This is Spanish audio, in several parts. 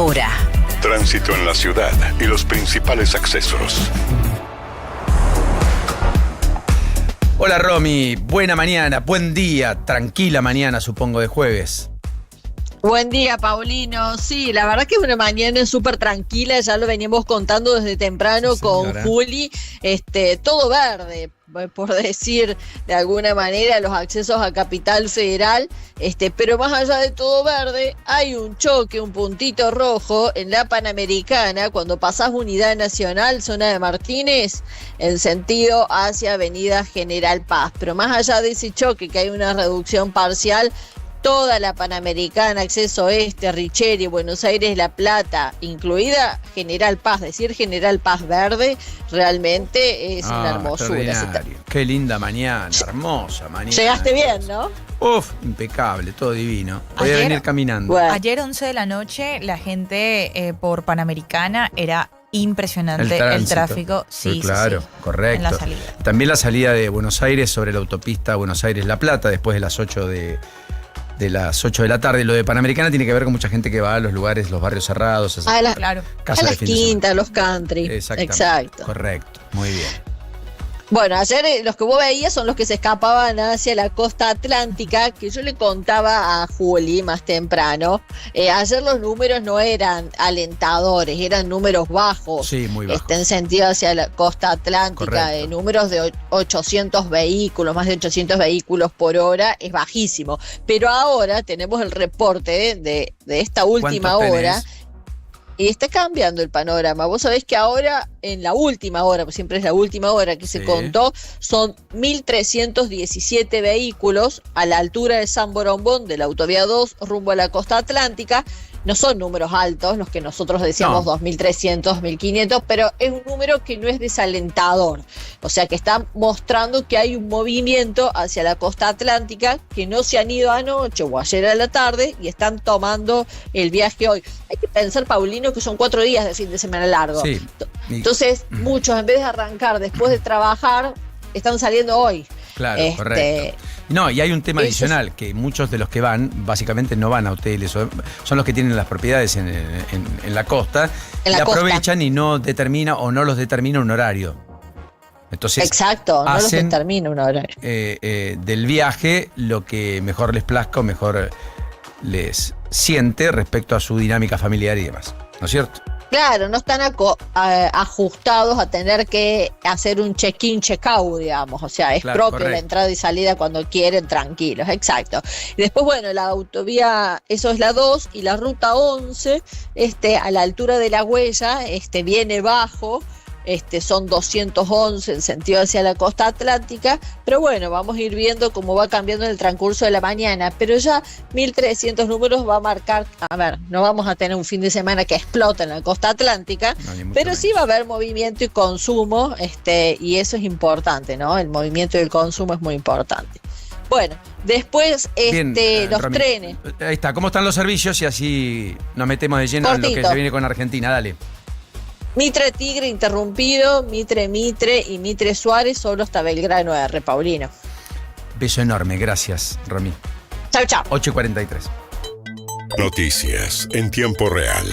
hora. Tránsito en la ciudad y los principales accesos. Hola Romy, buena mañana, buen día, tranquila mañana supongo de jueves. Buen día, Paulino. Sí, la verdad que es una mañana súper tranquila, ya lo veníamos contando desde temprano, sí, con Juli, todo verde, por decir de alguna manera, los accesos a Capital Federal, pero más allá de todo verde, hay un choque, un puntito rojo en la Panamericana, cuando pasás Unidad Nacional, zona de Martínez, en sentido hacia Avenida General Paz, pero más allá de ese choque, que hay una reducción parcial, toda la Panamericana, acceso este, Richeri, Buenos Aires, La Plata, incluida General Paz, decir General Paz verde, realmente es una hermosura. Qué linda mañana, hermosa mañana. Llegaste bien, ¿no? Uf, impecable, todo divino. Podía venir caminando. Bueno. Ayer 11 de la noche, la gente por Panamericana era impresionante el tráfico. Sí, claro, sí, correcto. En la salida. También la salida de Buenos Aires sobre la autopista Buenos Aires-La Plata, después de las 8 de la tarde. Lo de Panamericana tiene que ver con mucha gente que va a los lugares, los barrios cerrados. A las quintas, los country. Exacto. Correcto, muy bien. Bueno, ayer los que vos veías son los que se escapaban hacia la costa atlántica, que yo le contaba a Juli más temprano. Ayer los números no eran alentadores, eran números bajos. Sí, muy bajos. En sentido hacia la costa atlántica, números de 800 vehículos, más de 800 vehículos por hora, es bajísimo. Pero ahora tenemos el reporte de esta última hora. Y está cambiando el panorama. Vos sabés que ahora, en la última hora, pues siempre es la última hora que se contó, son 1.317 vehículos a la altura de San Borombón, de la autovía 2, rumbo a la costa atlántica. No son números altos, los que nosotros decíamos, 2.300, 1.500, pero es un número que no es desalentador. O sea, que está mostrando que hay un movimiento hacia la costa atlántica, que no se han ido anoche o ayer a la tarde y están tomando el viaje hoy. Hay que pensar, Paulino, que son 4 días de fin de semana largo. Sí. Entonces, muchos, en vez de arrancar después de trabajar, están saliendo hoy. Claro, correcto. No, y hay un tema adicional, que muchos de los que van, básicamente no van a hoteles, son los que tienen las propiedades en la costa, y aprovechan y no los determina un horario. Entonces, exacto, no los determina un horario. Del viaje, lo que mejor les plazca o mejor les siente respecto a su dinámica familiar y demás, ¿no es cierto? Claro, no están ajustados a tener que hacer un check-in, check-out, digamos. O sea, es propio la entrada y salida cuando quieren, tranquilos, exacto. Y después, bueno, la autovía, eso es la 2, y la ruta 11, a la altura de la Huella, viene bajo. Son 211 en sentido hacia la costa atlántica, pero bueno, vamos a ir viendo cómo va cambiando en el transcurso de la mañana, pero ya 1.300 números va a marcar, no vamos a tener un fin de semana que explote en la costa atlántica, pero sí va a haber movimiento y consumo, y eso es importante, ¿no? El movimiento y el consumo es muy importante. Bueno, después bien, los Romy, trenes. Ahí está, ¿cómo están los servicios? Y así nos metemos de lleno en lo que se viene con Argentina, dale. Mitre Tigre interrumpido, Mitre y Mitre Suárez solo hasta Belgrano R, Paulino. Beso enorme, gracias, Romy. Chau. 8:43. Noticias en tiempo real.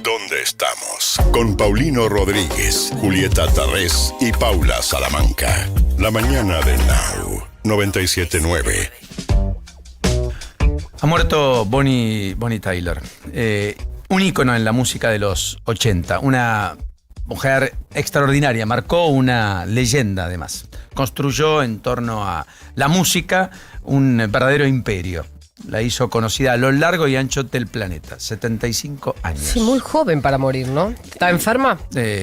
¿Dónde estamos? Con Paulino Rodríguez, Julieta Tarrés y Paula Salamanca. La mañana de Now 97.9. Ha muerto Bonnie Tyler. Un ícono en la música de los 80, una mujer extraordinaria, marcó una leyenda además. Construyó en torno a la música un verdadero imperio. La hizo conocida a lo largo y ancho del planeta, 75 años. Sí, muy joven para morir, ¿no? ¿Está enferma?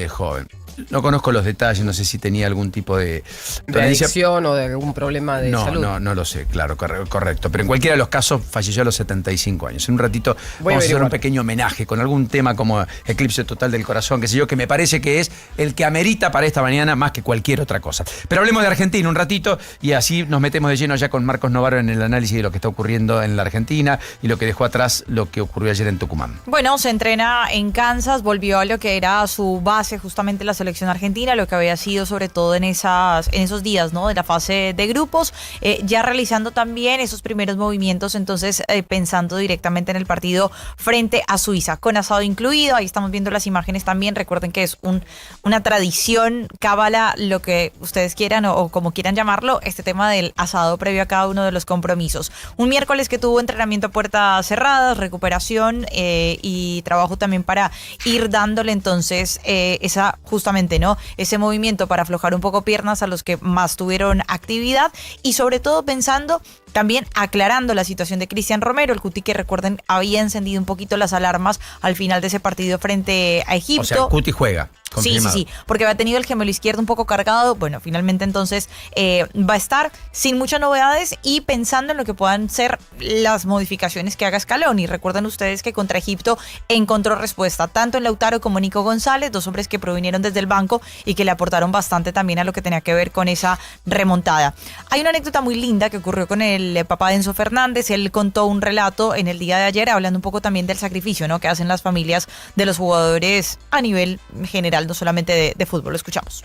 Joven. No conozco los detalles, no sé si tenía algún tipo de adicción o de algún problema de salud. No lo sé, claro, correcto. Pero en cualquiera de los casos falleció a los 75 años. En un ratito vamos a hacer un pequeño homenaje con algún tema como Eclipse Total del Corazón, qué sé yo, que me parece que es el que amerita para esta mañana más que cualquier otra cosa. Pero hablemos de Argentina un ratito y así nos metemos de lleno ya con Marcos Novaro en el análisis de lo que está ocurriendo en la Argentina y lo que dejó atrás lo que ocurrió ayer en Tucumán. Bueno, se entrena en Kansas, volvió a lo que era su base, justamente la la selección argentina, lo que había sido sobre todo en esos días, ¿no? De la fase de grupos, ya realizando también esos primeros movimientos, entonces pensando directamente en el partido frente a Suiza, con asado incluido. Ahí estamos viendo las imágenes también. Recuerden que es una tradición, cábala, lo que ustedes quieran o como quieran llamarlo, este tema del asado previo a cada uno de los compromisos. Un miércoles que tuvo entrenamiento a puertas cerradas, recuperación y trabajo también para ir dándole entonces justamente, ¿no? Ese movimiento para aflojar un poco piernas a los que más tuvieron actividad y sobre todo pensando también aclarando la situación de Cristian Romero, el Cuti que recuerden había encendido un poquito las alarmas al final de ese partido frente a Egipto. O sea, Cuti juega. Sí, porque había tenido el gemelo izquierdo un poco cargado. Bueno, finalmente entonces va a estar sin muchas novedades y pensando en lo que puedan ser las modificaciones que haga Scaloni. Recuerden ustedes que contra Egipto encontró respuesta tanto en Lautaro como en Nico González, dos hombres que provinieron desde el banco y que le aportaron bastante también a lo que tenía que ver con esa remontada. Hay una anécdota muy linda que ocurrió con el papá de Enzo Fernández. Él contó un relato en el día de ayer hablando un poco también del sacrificio, ¿no?, que hacen las familias de los jugadores a nivel general, no solamente de fútbol. Lo escuchamos.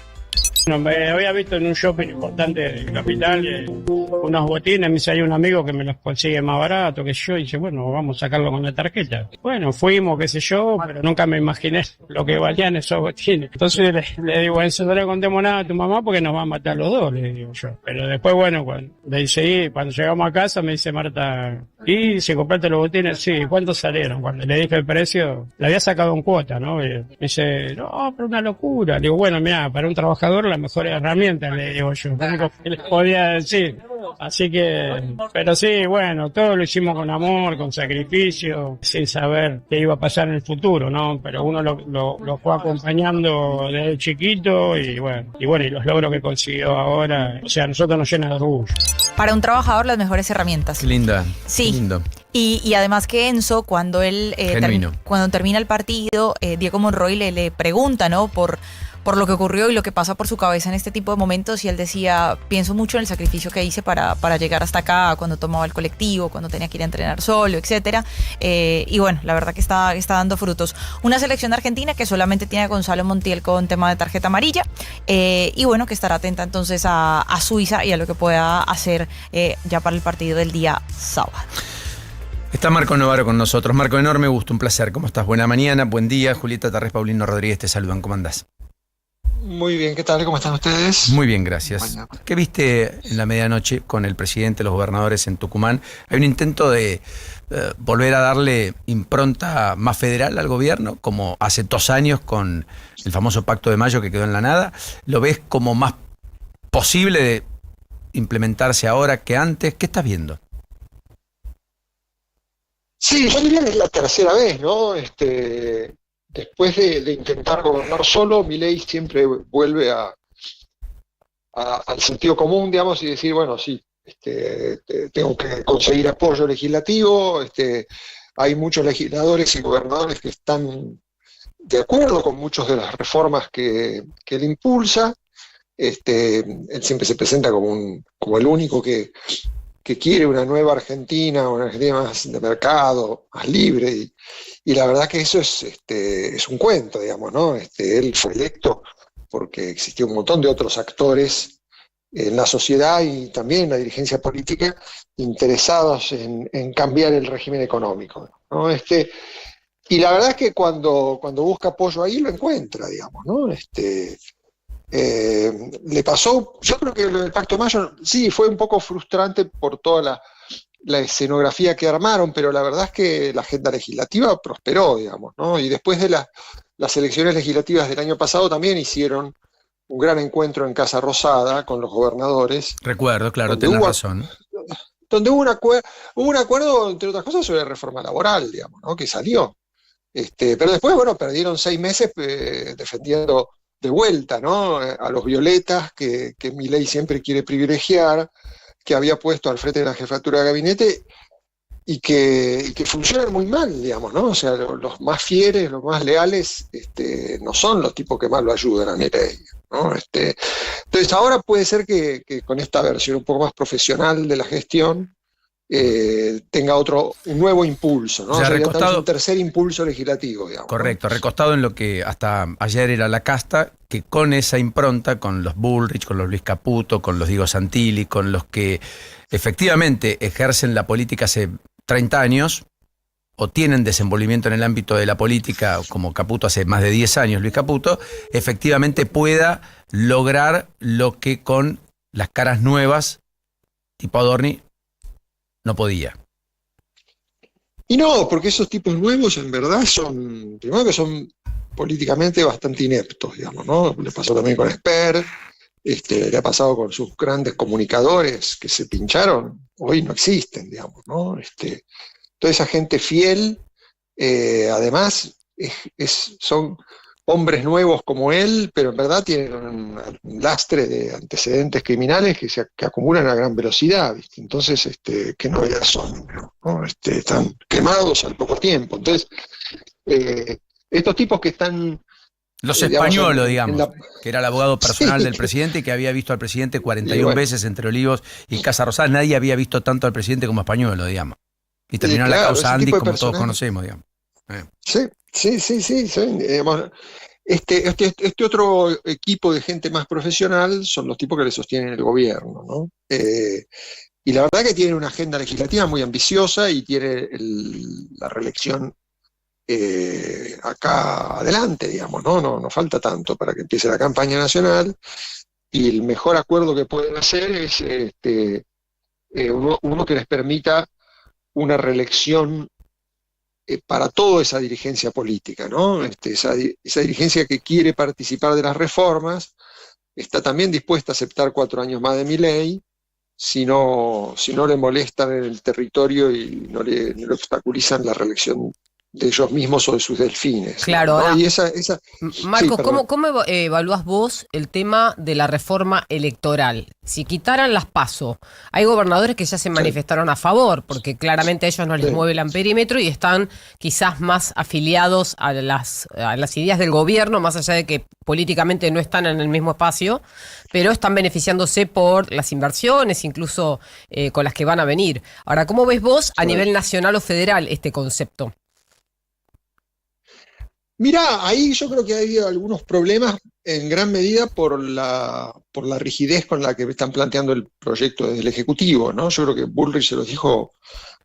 Bueno, me había visto en un shopping importante de Capital unos botines, me dice, hay un amigo que me los consigue más barato que yo, y dice, bueno, vamos a sacarlo con la tarjeta. Bueno, fuimos, qué sé yo, pero nunca me imaginé lo que valían esos botines. Entonces le digo, eso no le contemos nada a tu mamá porque nos va a matar los dos, le digo yo. Pero después, bueno, cuando llegamos a casa me dice Marta, ¿y si compraste los botines? Sí, ¿cuántos salieron? Cuando le dije el precio, le había sacado en cuota, ¿no? Y me dice, no, pero una locura. Le digo, bueno, mira, para un trabajador la mejor herramienta, le digo yo, lo único que les podía decir. Así que, pero sí, bueno, todo lo hicimos con amor, con sacrificio, sin saber qué iba a pasar en el futuro, ¿no? Pero uno lo fue acompañando desde chiquito y los logros que consiguió ahora, o sea, a nosotros nos llena de orgullo. Para un trabajador, las mejores herramientas. Qué linda. Sí. Qué lindo. Y además que Enzo, cuando él cuando termina el partido, Diego Monroy le pregunta, ¿no?, por lo que ocurrió y lo que pasa por su cabeza en este tipo de momentos, y él decía, pienso mucho en el sacrificio que hice para llegar hasta acá, cuando tomaba el colectivo, cuando tenía que ir a entrenar solo, etcétera. Y bueno, la verdad que está dando frutos. Una selección argentina que solamente tiene a Gonzalo Montiel con tema de tarjeta amarilla, y bueno, que estará atenta entonces a Suiza y a lo que pueda hacer ya para el partido del día sábado. Está Marco Novaro con nosotros. Marco, enorme gusto, un placer. ¿Cómo estás? Buena mañana, buen día. Julieta Tarrés, Paulino Rodríguez te saludan. ¿Cómo andás? Muy bien, ¿qué tal? ¿Cómo están ustedes? Muy bien, gracias. Bueno. ¿Qué viste en la medianoche con el presidente, los gobernadores en Tucumán? Hay un intento de volver a darle impronta más federal al gobierno, como hace 2 años con el famoso Pacto de Mayo que quedó en la nada. ¿Lo ves como más posible de implementarse ahora que antes? ¿Qué estás viendo? Sí, yo diría que es la tercera vez, ¿no? Después de intentar gobernar solo, Milei siempre vuelve al sentido común, digamos, y decir, bueno, sí, tengo que conseguir apoyo legislativo, hay muchos legisladores y gobernadores que están de acuerdo con muchas de las reformas que él impulsa. Él siempre se presenta como el único que quiere una nueva Argentina, una Argentina más de mercado, más libre, y la verdad que eso es un cuento, digamos, ¿no? Él fue electo porque existió un montón de otros actores en la sociedad y también en la dirigencia política interesados en cambiar el régimen económico, ¿no? Y la verdad es que cuando busca apoyo ahí lo encuentra, digamos, ¿no? Le pasó, yo creo que lo del Pacto de Mayo sí fue un poco frustrante por toda la escenografía que armaron, pero la verdad es que la agenda legislativa prosperó, digamos, ¿no? Y después de las elecciones legislativas del año pasado también hicieron un gran encuentro en Casa Rosada con los gobernadores. Recuerdo, claro, tenés razón. Donde hubo un acuerdo, entre otras cosas, sobre reforma laboral, digamos, ¿no?, que salió. Pero después, bueno, perdieron 6 meses defendiendo de vuelta, ¿no?, a los violetas que Milei siempre quiere privilegiar, que había puesto al frente de la jefatura de gabinete y que funcionan muy mal, digamos, ¿no? O sea, los más fieles, los más leales, no son los tipos que más lo ayudan a Milei, ¿no? Entonces ahora puede ser que con esta versión un poco más profesional de la gestión, tenga un nuevo impulso, ¿no? O sea, un tercer impulso legislativo, digamos. Correcto, ¿no? Recostado en lo que hasta ayer era la casta, que con esa impronta, con los Bullrich, con los Luis Caputo, con los Diego Santilli, con los que efectivamente ejercen la política hace 30 años, o tienen desenvolvimiento en el ámbito de la política, como Caputo hace más de 10 años, Luis Caputo, efectivamente pueda lograr lo que con las caras nuevas, tipo Adorni, no podía. Y no, porque esos tipos nuevos en verdad primero que son políticamente bastante ineptos, digamos, ¿no? Le pasó también con Esper, le ha pasado con sus grandes comunicadores que se pincharon, hoy no existen, digamos, ¿no? Toda esa gente fiel, además, son hombres nuevos como él, pero en verdad tienen un lastre de antecedentes criminales que acumulan a gran velocidad, ¿viste? Entonces, ¿qué novedades son? ¿No? Están quemados al poco tiempo. Entonces, estos tipos que están... Los españolos, digamos, que era el abogado personal del presidente, que había visto al presidente 41 veces entre Olivos y Casa Rosada. Nadie había visto tanto al presidente como Españolo, digamos. Y terminó la causa Andy, como todos conocemos, digamos. Sí, digamos, este otro equipo de gente más profesional son los tipos que le sostienen el gobierno, ¿no? Y la verdad que tiene una agenda legislativa muy ambiciosa y tiene la reelección acá adelante, digamos, ¿no? No falta tanto para que empiece la campaña nacional, y el mejor acuerdo que pueden hacer es uno que les permita una reelección para toda esa dirigencia política, ¿no? Esa dirigencia que quiere participar de las reformas está también dispuesta a aceptar 4 años más de Milei si no le molestan en el territorio y no le obstaculizan la reelección de ellos mismos o de sus delfines. Claro, ¿no? ahora, Y Marcos, sí, ¿cómo evalúas vos el tema de la reforma electoral? Si quitaran las PASO, hay gobernadores que ya se manifestaron a favor, porque claramente a ellos no les mueve el amperímetro y están quizás más afiliados a las ideas del gobierno, más allá de que políticamente no están en el mismo espacio, pero están beneficiándose por las inversiones, incluso con las que van a venir. Ahora, ¿cómo ves vos a nivel nacional o federal este concepto? Mirá, ahí yo creo que ha habido algunos problemas en gran medida por la rigidez con la que están planteando el proyecto desde el Ejecutivo, ¿no? Yo creo que Bullrich se los dijo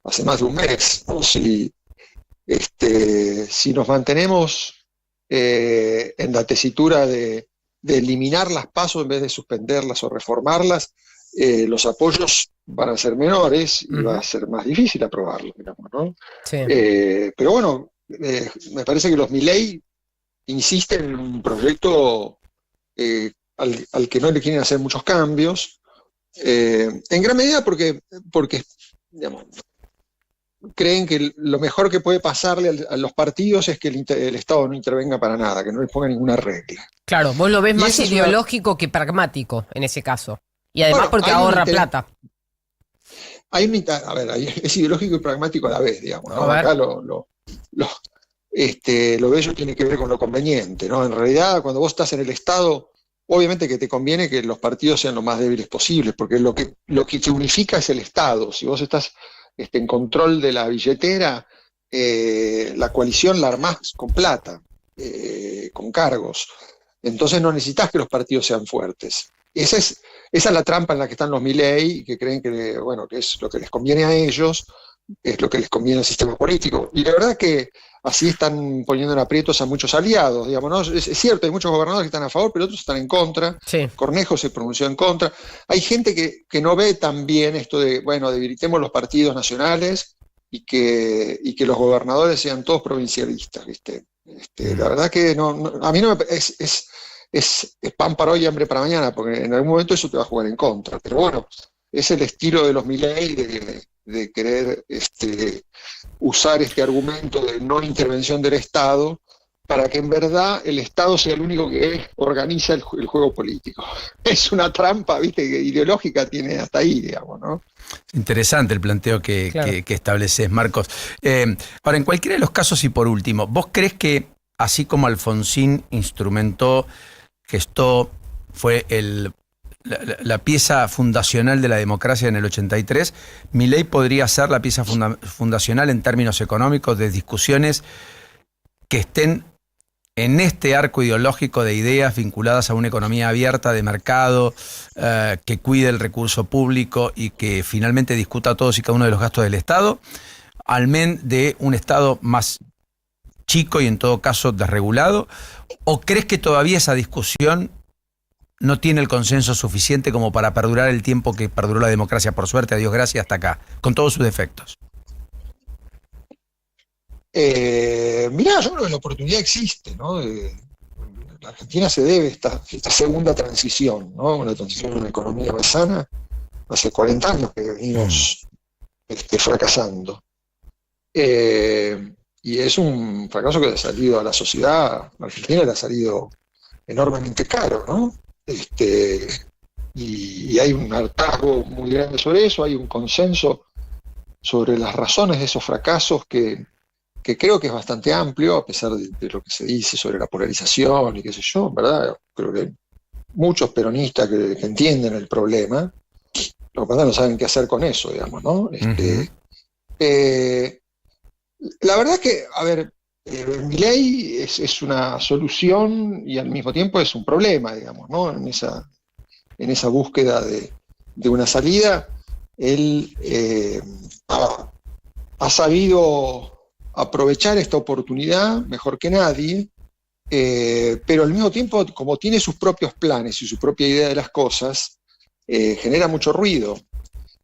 hace más de un mes, ¿no? Si nos mantenemos en la tesitura de eliminar las PASO en vez de suspenderlas o reformarlas, los apoyos van a ser menores y va a ser más difícil aprobarlos, digamos, ¿no? Sí. Pero bueno, me parece que los Milei insisten en un proyecto al que no le quieren hacer muchos cambios, en gran medida porque digamos, creen que lo mejor que puede pasarle a los partidos es que el Estado no intervenga para nada, que no les ponga ninguna regla. Claro, vos lo ves más ideológico que pragmático en ese caso. Y además porque ahorra plata. Es ideológico y pragmático a la vez, digamos, ¿no? Acá lo bello tiene que ver con lo conveniente, ¿no? En realidad, cuando vos estás en el Estado, obviamente que te conviene que los partidos sean lo más débiles posibles, porque lo que te unifica es el Estado. Si vos estás en control de la billetera, la coalición la armás con plata, con cargos. Entonces no necesitas que los partidos sean fuertes. Esa es la trampa en la que están los Milei, que creen que es lo que les conviene a ellos, es lo que les conviene al sistema político. Y la verdad que así están poniendo en aprietos a muchos aliados, digamos, ¿no? Es cierto, hay muchos gobernadores que están a favor, pero otros están en contra. Sí. Cornejo se pronunció en contra. Hay gente que no ve tan bien esto de, debilitemos los partidos nacionales y que los gobernadores sean todos provincialistas, ¿viste? La verdad que a mí no me es pan para hoy y hambre para mañana, porque en algún momento eso te va a jugar en contra. Pero bueno, es el estilo de los Milei de querer usar este argumento de no intervención del Estado para que en verdad el Estado sea el único que organiza el juego político. Es una trampa, ¿viste? Que ideológica tiene hasta ahí, digamos, ¿no? Interesante el planteo que estableces, Marcos. Ahora, en cualquiera de los casos y por último, ¿vos crees que así como Alfonsín instrumentó, gestó, fue el la pieza fundacional de la democracia en el 83, Milei podría ser la pieza fundacional en términos económicos de discusiones que estén en este arco ideológico de ideas vinculadas a una economía abierta de mercado, que cuide el recurso público y que finalmente discuta todos y cada uno de los gastos del Estado, al menos de un Estado más chico y en todo caso desregulado? ¿O crees que todavía esa discusión no tiene el consenso suficiente como para perdurar el tiempo que perduró la democracia, por suerte, a Dios gracias, hasta acá, con todos sus defectos? Mirá, yo creo que la oportunidad existe, ¿no? La Argentina se debe esta segunda transición, ¿no? Una transición a una economía más sana. Hace 40 años que venimos fracasando. Y es un fracaso que le ha salido a la sociedad argentina, le ha salido enormemente caro, ¿no? Y hay un hartazgo muy grande sobre eso, hay un consenso sobre las razones de esos fracasos que creo que es bastante amplio, a pesar de lo que se dice sobre la polarización y qué sé yo, ¿verdad? Creo que hay muchos peronistas que entienden el problema, lo que pasa es que no saben qué hacer con eso, digamos, ¿no? La verdad es que, a ver, Milei es una solución y al mismo tiempo es un problema, digamos, ¿no? En esa búsqueda de una salida, él ha sabido aprovechar esta oportunidad mejor que nadie, pero al mismo tiempo, como tiene sus propios planes y su propia idea de las cosas, genera mucho ruido.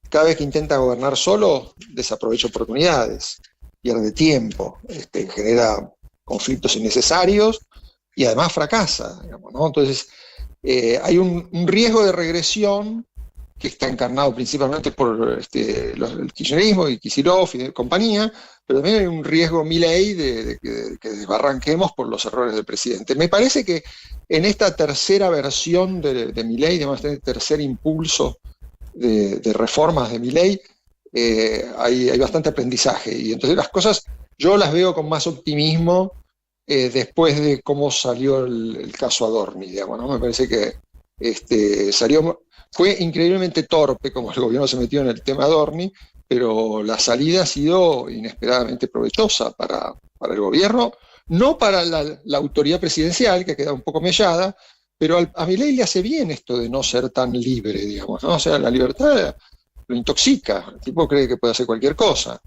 Cada vez que intenta gobernar solo, desaprovecha oportunidades, pierde tiempo, genera conflictos innecesarios y además fracasa, digamos, ¿no? Entonces, hay un riesgo de regresión que está encarnado principalmente por el kirchnerismo y Kicillof y compañía, pero también hay un riesgo Milei de que desbarranquemos por los errores del presidente. Me parece que en esta tercera versión de Milei, digamos, este tercer impulso de reformas de Milei, hay bastante aprendizaje, y entonces las cosas yo las veo con más optimismo después de cómo salió el caso Adorni, digamos, ¿no? Me parece que fue increíblemente torpe como el gobierno se metió en el tema Adorni, pero la salida ha sido inesperadamente provechosa para el gobierno, no para la autoridad presidencial, que ha quedado un poco mellada, pero a Milei le hace bien esto de no ser tan libre, digamos, ¿no? O sea, la libertad lo intoxica, el tipo cree que puede hacer cualquier cosa,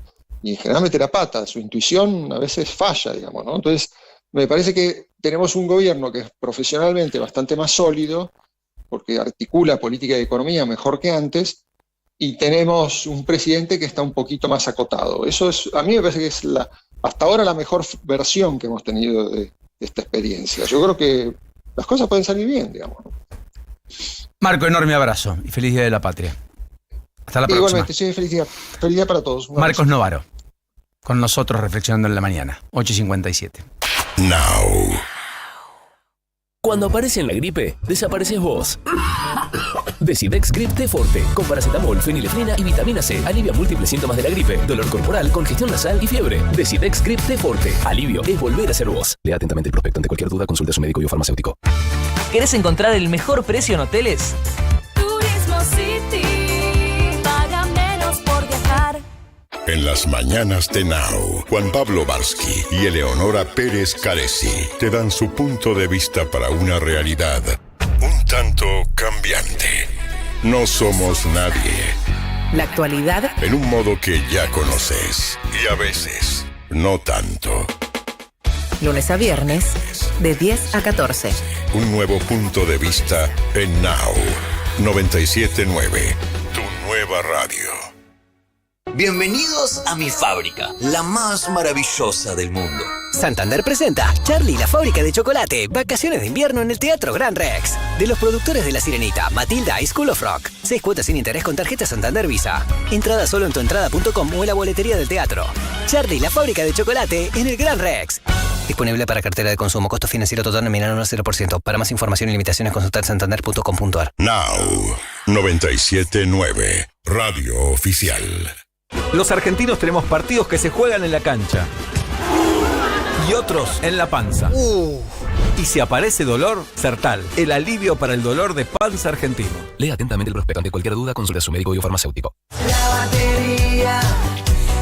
y generalmente la pata, su intuición a veces falla, digamos, ¿no? Entonces, me parece que tenemos un gobierno que es profesionalmente bastante más sólido, porque articula política y economía mejor que antes, y tenemos un presidente que está un poquito más acotado. Eso a mí me parece que es hasta ahora la mejor versión que hemos tenido de esta experiencia. Yo creo que las cosas pueden salir bien, digamos, ¿no? Marco, enorme abrazo y feliz Día de la Patria. Hasta la próxima. Igualmente, sí, feliz día para todos. Marcos Novaro, con nosotros reflexionando en la mañana, 8:57. Now. Cuando aparece la gripe, desapareces vos. Decidex Grip T Forte, con paracetamol, fenilefrina y vitamina C. Alivia múltiples síntomas de la gripe, dolor corporal, congestión nasal y fiebre. Decidex Grip T Forte. Alivio es volver a ser vos. Lea atentamente el prospecto. Ante cualquier duda, consulte a su médico y o farmacéutico. ¿Querés encontrar el mejor precio en hoteles? Turismo City. Paga menos por viajar. En las mañanas de Now, Juan Pablo Barsky y Eleonora Pérez Caresi te dan su punto de vista para una realidad un tanto cambiante. No somos nadie. La actualidad En un modo que ya conoces y a veces no tanto. lunes a viernes, de 10 a 14. Un nuevo punto de vista en Now 97.9, tu nueva radio. Bienvenidos a mi fábrica, la más maravillosa del mundo. Santander presenta Charlie, la fábrica de chocolate. Vacaciones de invierno en el Teatro Gran Rex. De los productores de La Sirenita, Matilda y School of Rock. 6 cuotas sin interés con tarjeta Santander Visa. Entrada solo en tuentrada.com o en la boletería del teatro. Charlie, la fábrica de chocolate en el Gran Rex. Disponible para cartera de consumo. Costo financiero total nominal 0%. Para más información y limitaciones consultar santander.com.ar. Now 97.9, radio oficial. Los argentinos tenemos partidos que se juegan en la cancha y otros en la panza. Y si aparece dolor, Sertal, el alivio para el dolor de panza argentino. Lea atentamente el prospecto. Ante cualquier duda, consulte a su médico biofarmacéutico. La batería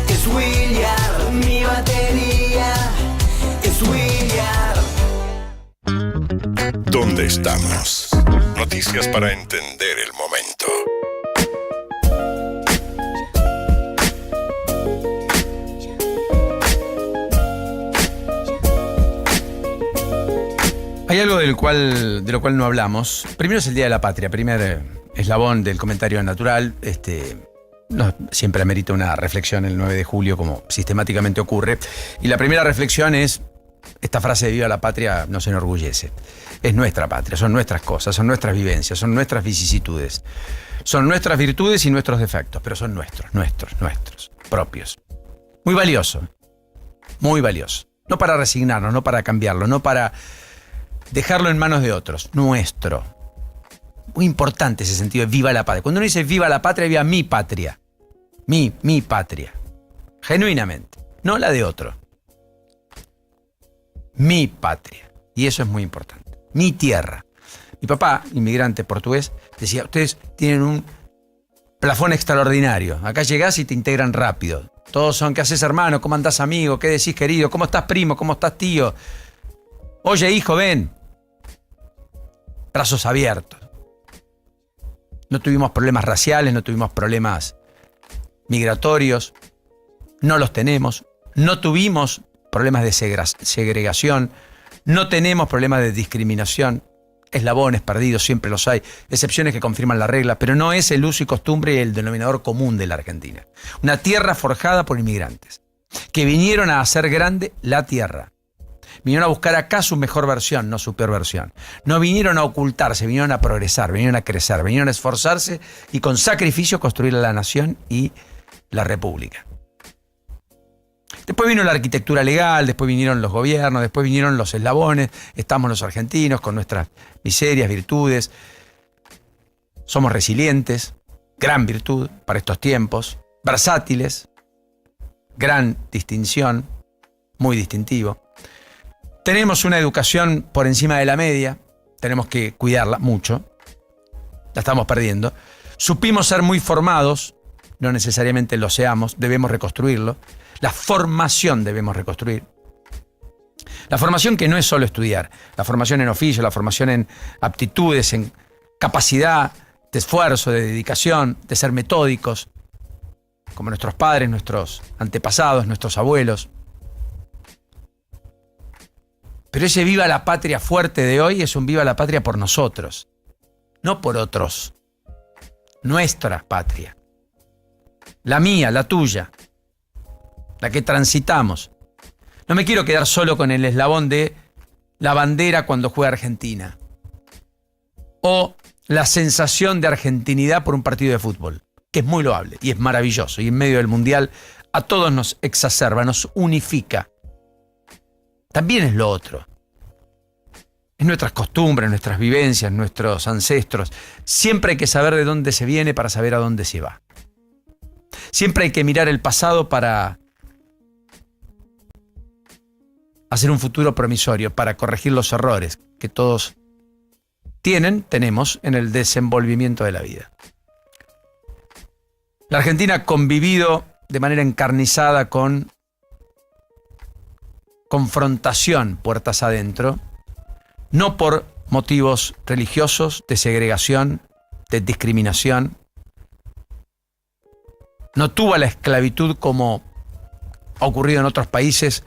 es Williard. Mi batería es Williard. ¿Dónde estamos? Noticias para entender el momento. Hay algo de lo cual no hablamos. Primero es el Día de la Patria, primer eslabón del comentario natural. No siempre amerita una reflexión el 9 de julio, como sistemáticamente ocurre. Y la primera reflexión es, esta frase de Viva la Patria nos enorgullece. Es nuestra patria, son nuestras cosas, son nuestras vivencias, son nuestras vicisitudes. Son nuestras virtudes y nuestros defectos, pero son nuestros, propios. Muy valioso, muy valioso. No para resignarnos, no para cambiarlo, no para dejarlo en manos de otros, nuestro. Muy importante ese sentido de viva la patria. Cuando uno dice viva la patria, viva mi patria. Mi patria. Genuinamente, no la de otro. Mi patria. Y eso es muy importante. Mi tierra. Mi papá, inmigrante portugués, decía, ustedes tienen un plafón extraordinario. Acá llegás y te integran rápido. Todos son, ¿qué haces, hermano? ¿Cómo andás, amigo? ¿Qué decís, querido? ¿Cómo estás, primo? ¿Cómo estás, tío? Oye, hijo, ven. Brazos abiertos. No tuvimos problemas raciales, no tuvimos problemas migratorios. No los tenemos. No tuvimos problemas de segregación. No tenemos problemas de discriminación. Eslabones perdidos, siempre los hay. Excepciones que confirman la regla, pero no es el uso y costumbre y el denominador común de la Argentina. Una tierra forjada por inmigrantes, que vinieron a hacer grande la tierra. Vinieron a buscar acá su mejor versión, no su peor versión. No vinieron a ocultarse, vinieron a progresar, vinieron a crecer, vinieron a esforzarse y con sacrificio construir la nación y la república. Después vino la arquitectura legal, después vinieron los gobiernos, después vinieron los eslabones, estamos los argentinos con nuestras miserias, virtudes. Somos resilientes, gran virtud para estos tiempos, versátiles, gran distinción, muy distintivo. Tenemos una educación por encima de la media, tenemos que cuidarla mucho, la estamos perdiendo. Supimos ser muy formados, no necesariamente lo seamos, debemos reconstruirlo. La formación debemos reconstruir. La formación que no es solo estudiar, la formación en oficio, la formación en aptitudes, en capacidad de esfuerzo, de dedicación, de ser metódicos, como nuestros padres, nuestros antepasados, nuestros abuelos. Pero ese viva la patria fuerte de hoy es un viva la patria por nosotros, no por otros. Nuestra patria. La mía, la tuya. La que transitamos. No me quiero quedar solo con el eslabón de la bandera cuando juega Argentina. O la sensación de argentinidad por un partido de fútbol, que es muy loable y es maravilloso. Y en medio del Mundial a todos nos exacerba, nos unifica. También es lo otro. Es nuestras costumbres, nuestras vivencias, nuestros ancestros. Siempre hay que saber de dónde se viene para saber a dónde se va. Siempre hay que mirar el pasado para hacer un futuro promisorio, para corregir los errores que todos tenemos en el desenvolvimiento de la vida. La Argentina ha convivido de manera encarnizada con confrontación puertas adentro, no por motivos religiosos, de segregación, de discriminación. No tuvo a la esclavitud como ha ocurrido en otros países,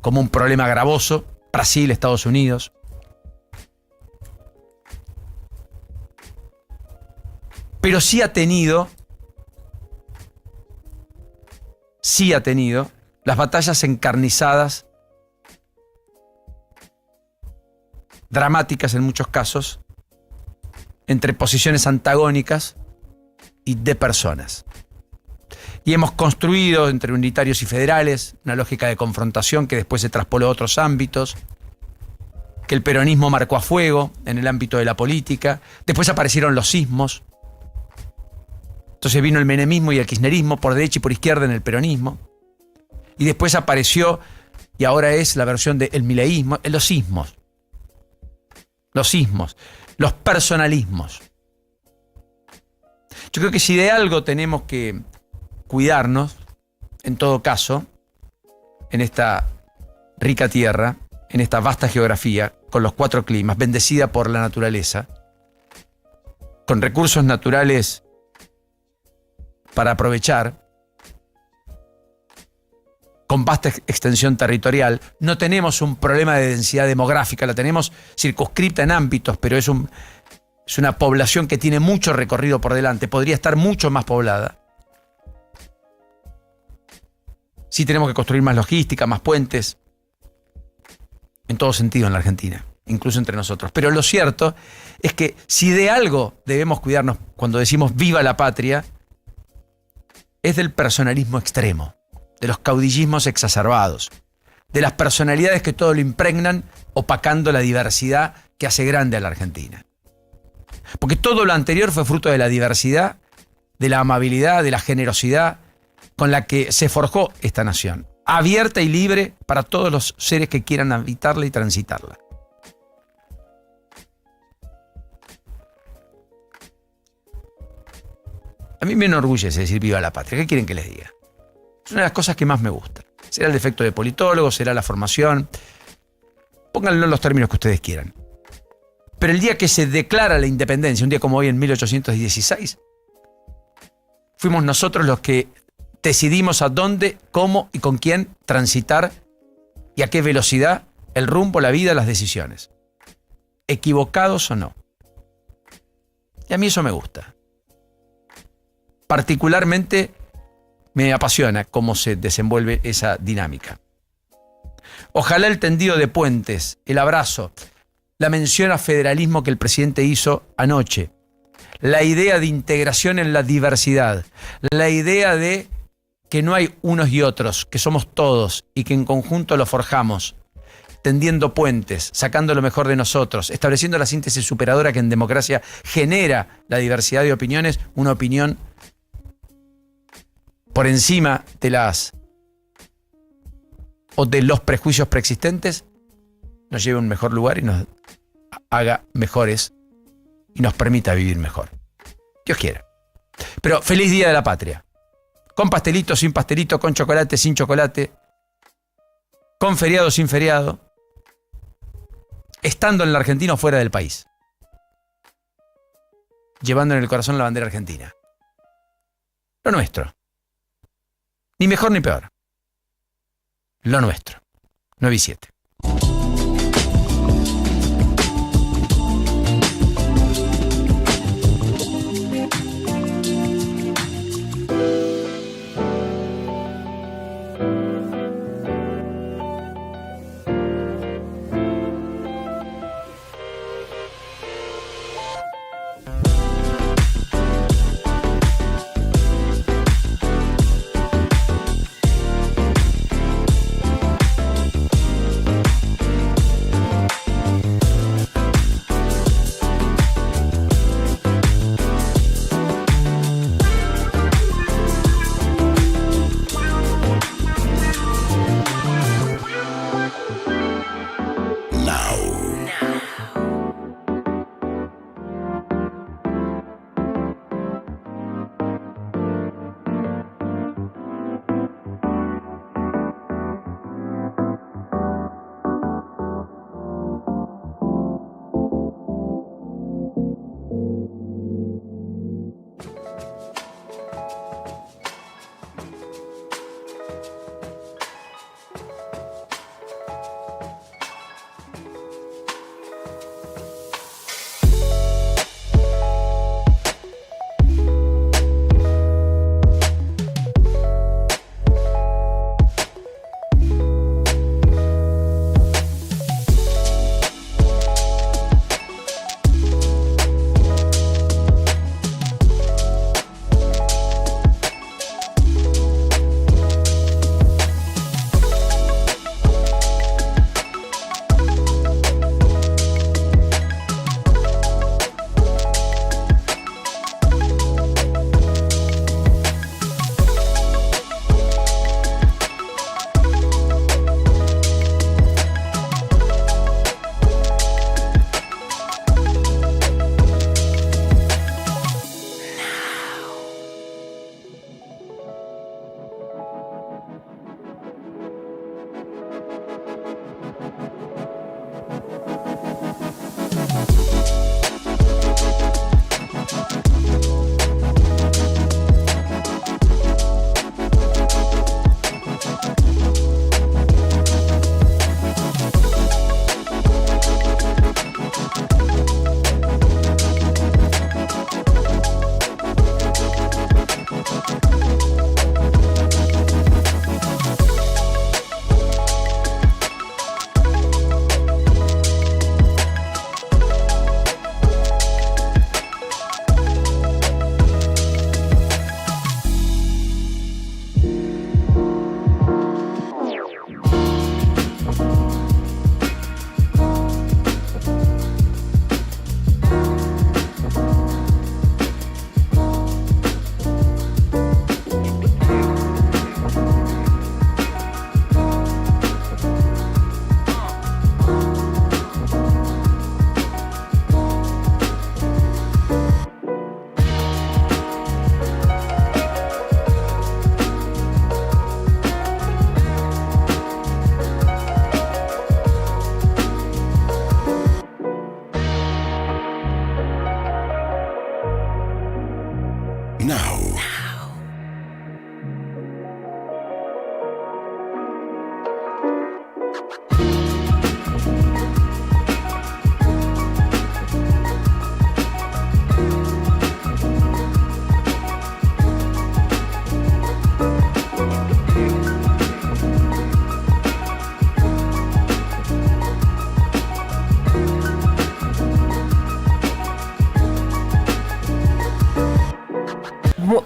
como un problema gravoso, Brasil, Estados Unidos. Pero sí ha tenido las batallas encarnizadas, dramáticas en muchos casos, entre posiciones antagónicas y de personas. Y hemos construido entre unitarios y federales una lógica de confrontación que después se traspoló a otros ámbitos, que el peronismo marcó a fuego en el ámbito de la política. Después aparecieron los sismos. Entonces vino el menemismo y el kirchnerismo por derecha y por izquierda en el peronismo. Y después apareció, y ahora es la versión del mileísmo, en los sismos. los ismos, los personalismos. Yo creo que si de algo tenemos que cuidarnos, en todo caso, en esta rica tierra, en esta vasta geografía, con los 4 climas, bendecida por la naturaleza, con recursos naturales para aprovechar, con vasta extensión territorial, no tenemos un problema de densidad demográfica, la tenemos circunscripta en ámbitos, pero es una población que tiene mucho recorrido por delante, podría estar mucho más poblada. Sí tenemos que construir más logística, más puentes, en todo sentido en la Argentina, incluso entre nosotros. Pero lo cierto es que si de algo debemos cuidarnos cuando decimos viva la patria, es del personalismo extremo, de los caudillismos exacerbados, de las personalidades que todo lo impregnan, opacando la diversidad que hace grande a la Argentina. Porque todo lo anterior fue fruto de la diversidad, de la amabilidad, de la generosidad con la que se forjó esta nación, abierta y libre para todos los seres que quieran habitarla y transitarla. A mí me enorgullece decir viva la patria. ¿Qué quieren que les diga? Es una de las cosas que más me gustan. Será el defecto de politólogo, será la formación. Pónganlo en los términos que ustedes quieran. Pero el día que se declara la independencia, un día como hoy en 1816, fuimos nosotros los que decidimos a dónde, cómo y con quién transitar y a qué velocidad el rumbo, la vida, las decisiones. Equivocados o no. Y a mí eso me gusta. Particularmente me apasiona cómo se desenvuelve esa dinámica. Ojalá el tendido de puentes, el abrazo, la mención a federalismo que el presidente hizo anoche, la idea de integración en la diversidad, la idea de que no hay unos y otros, que somos todos y que en conjunto lo forjamos, tendiendo puentes, sacando lo mejor de nosotros, estableciendo la síntesis superadora que en democracia genera la diversidad de opiniones, una opinión por encima de de los prejuicios preexistentes, nos lleve a un mejor lugar y nos haga mejores y nos permita vivir mejor. Dios quiera. Pero feliz Día de la Patria. Con pastelito, sin pastelito, con chocolate, sin chocolate, con feriado, sin feriado, estando en la Argentina o fuera del país, llevando en el corazón la bandera argentina. Lo nuestro. Ni mejor ni peor. Lo nuestro. 9 y 7.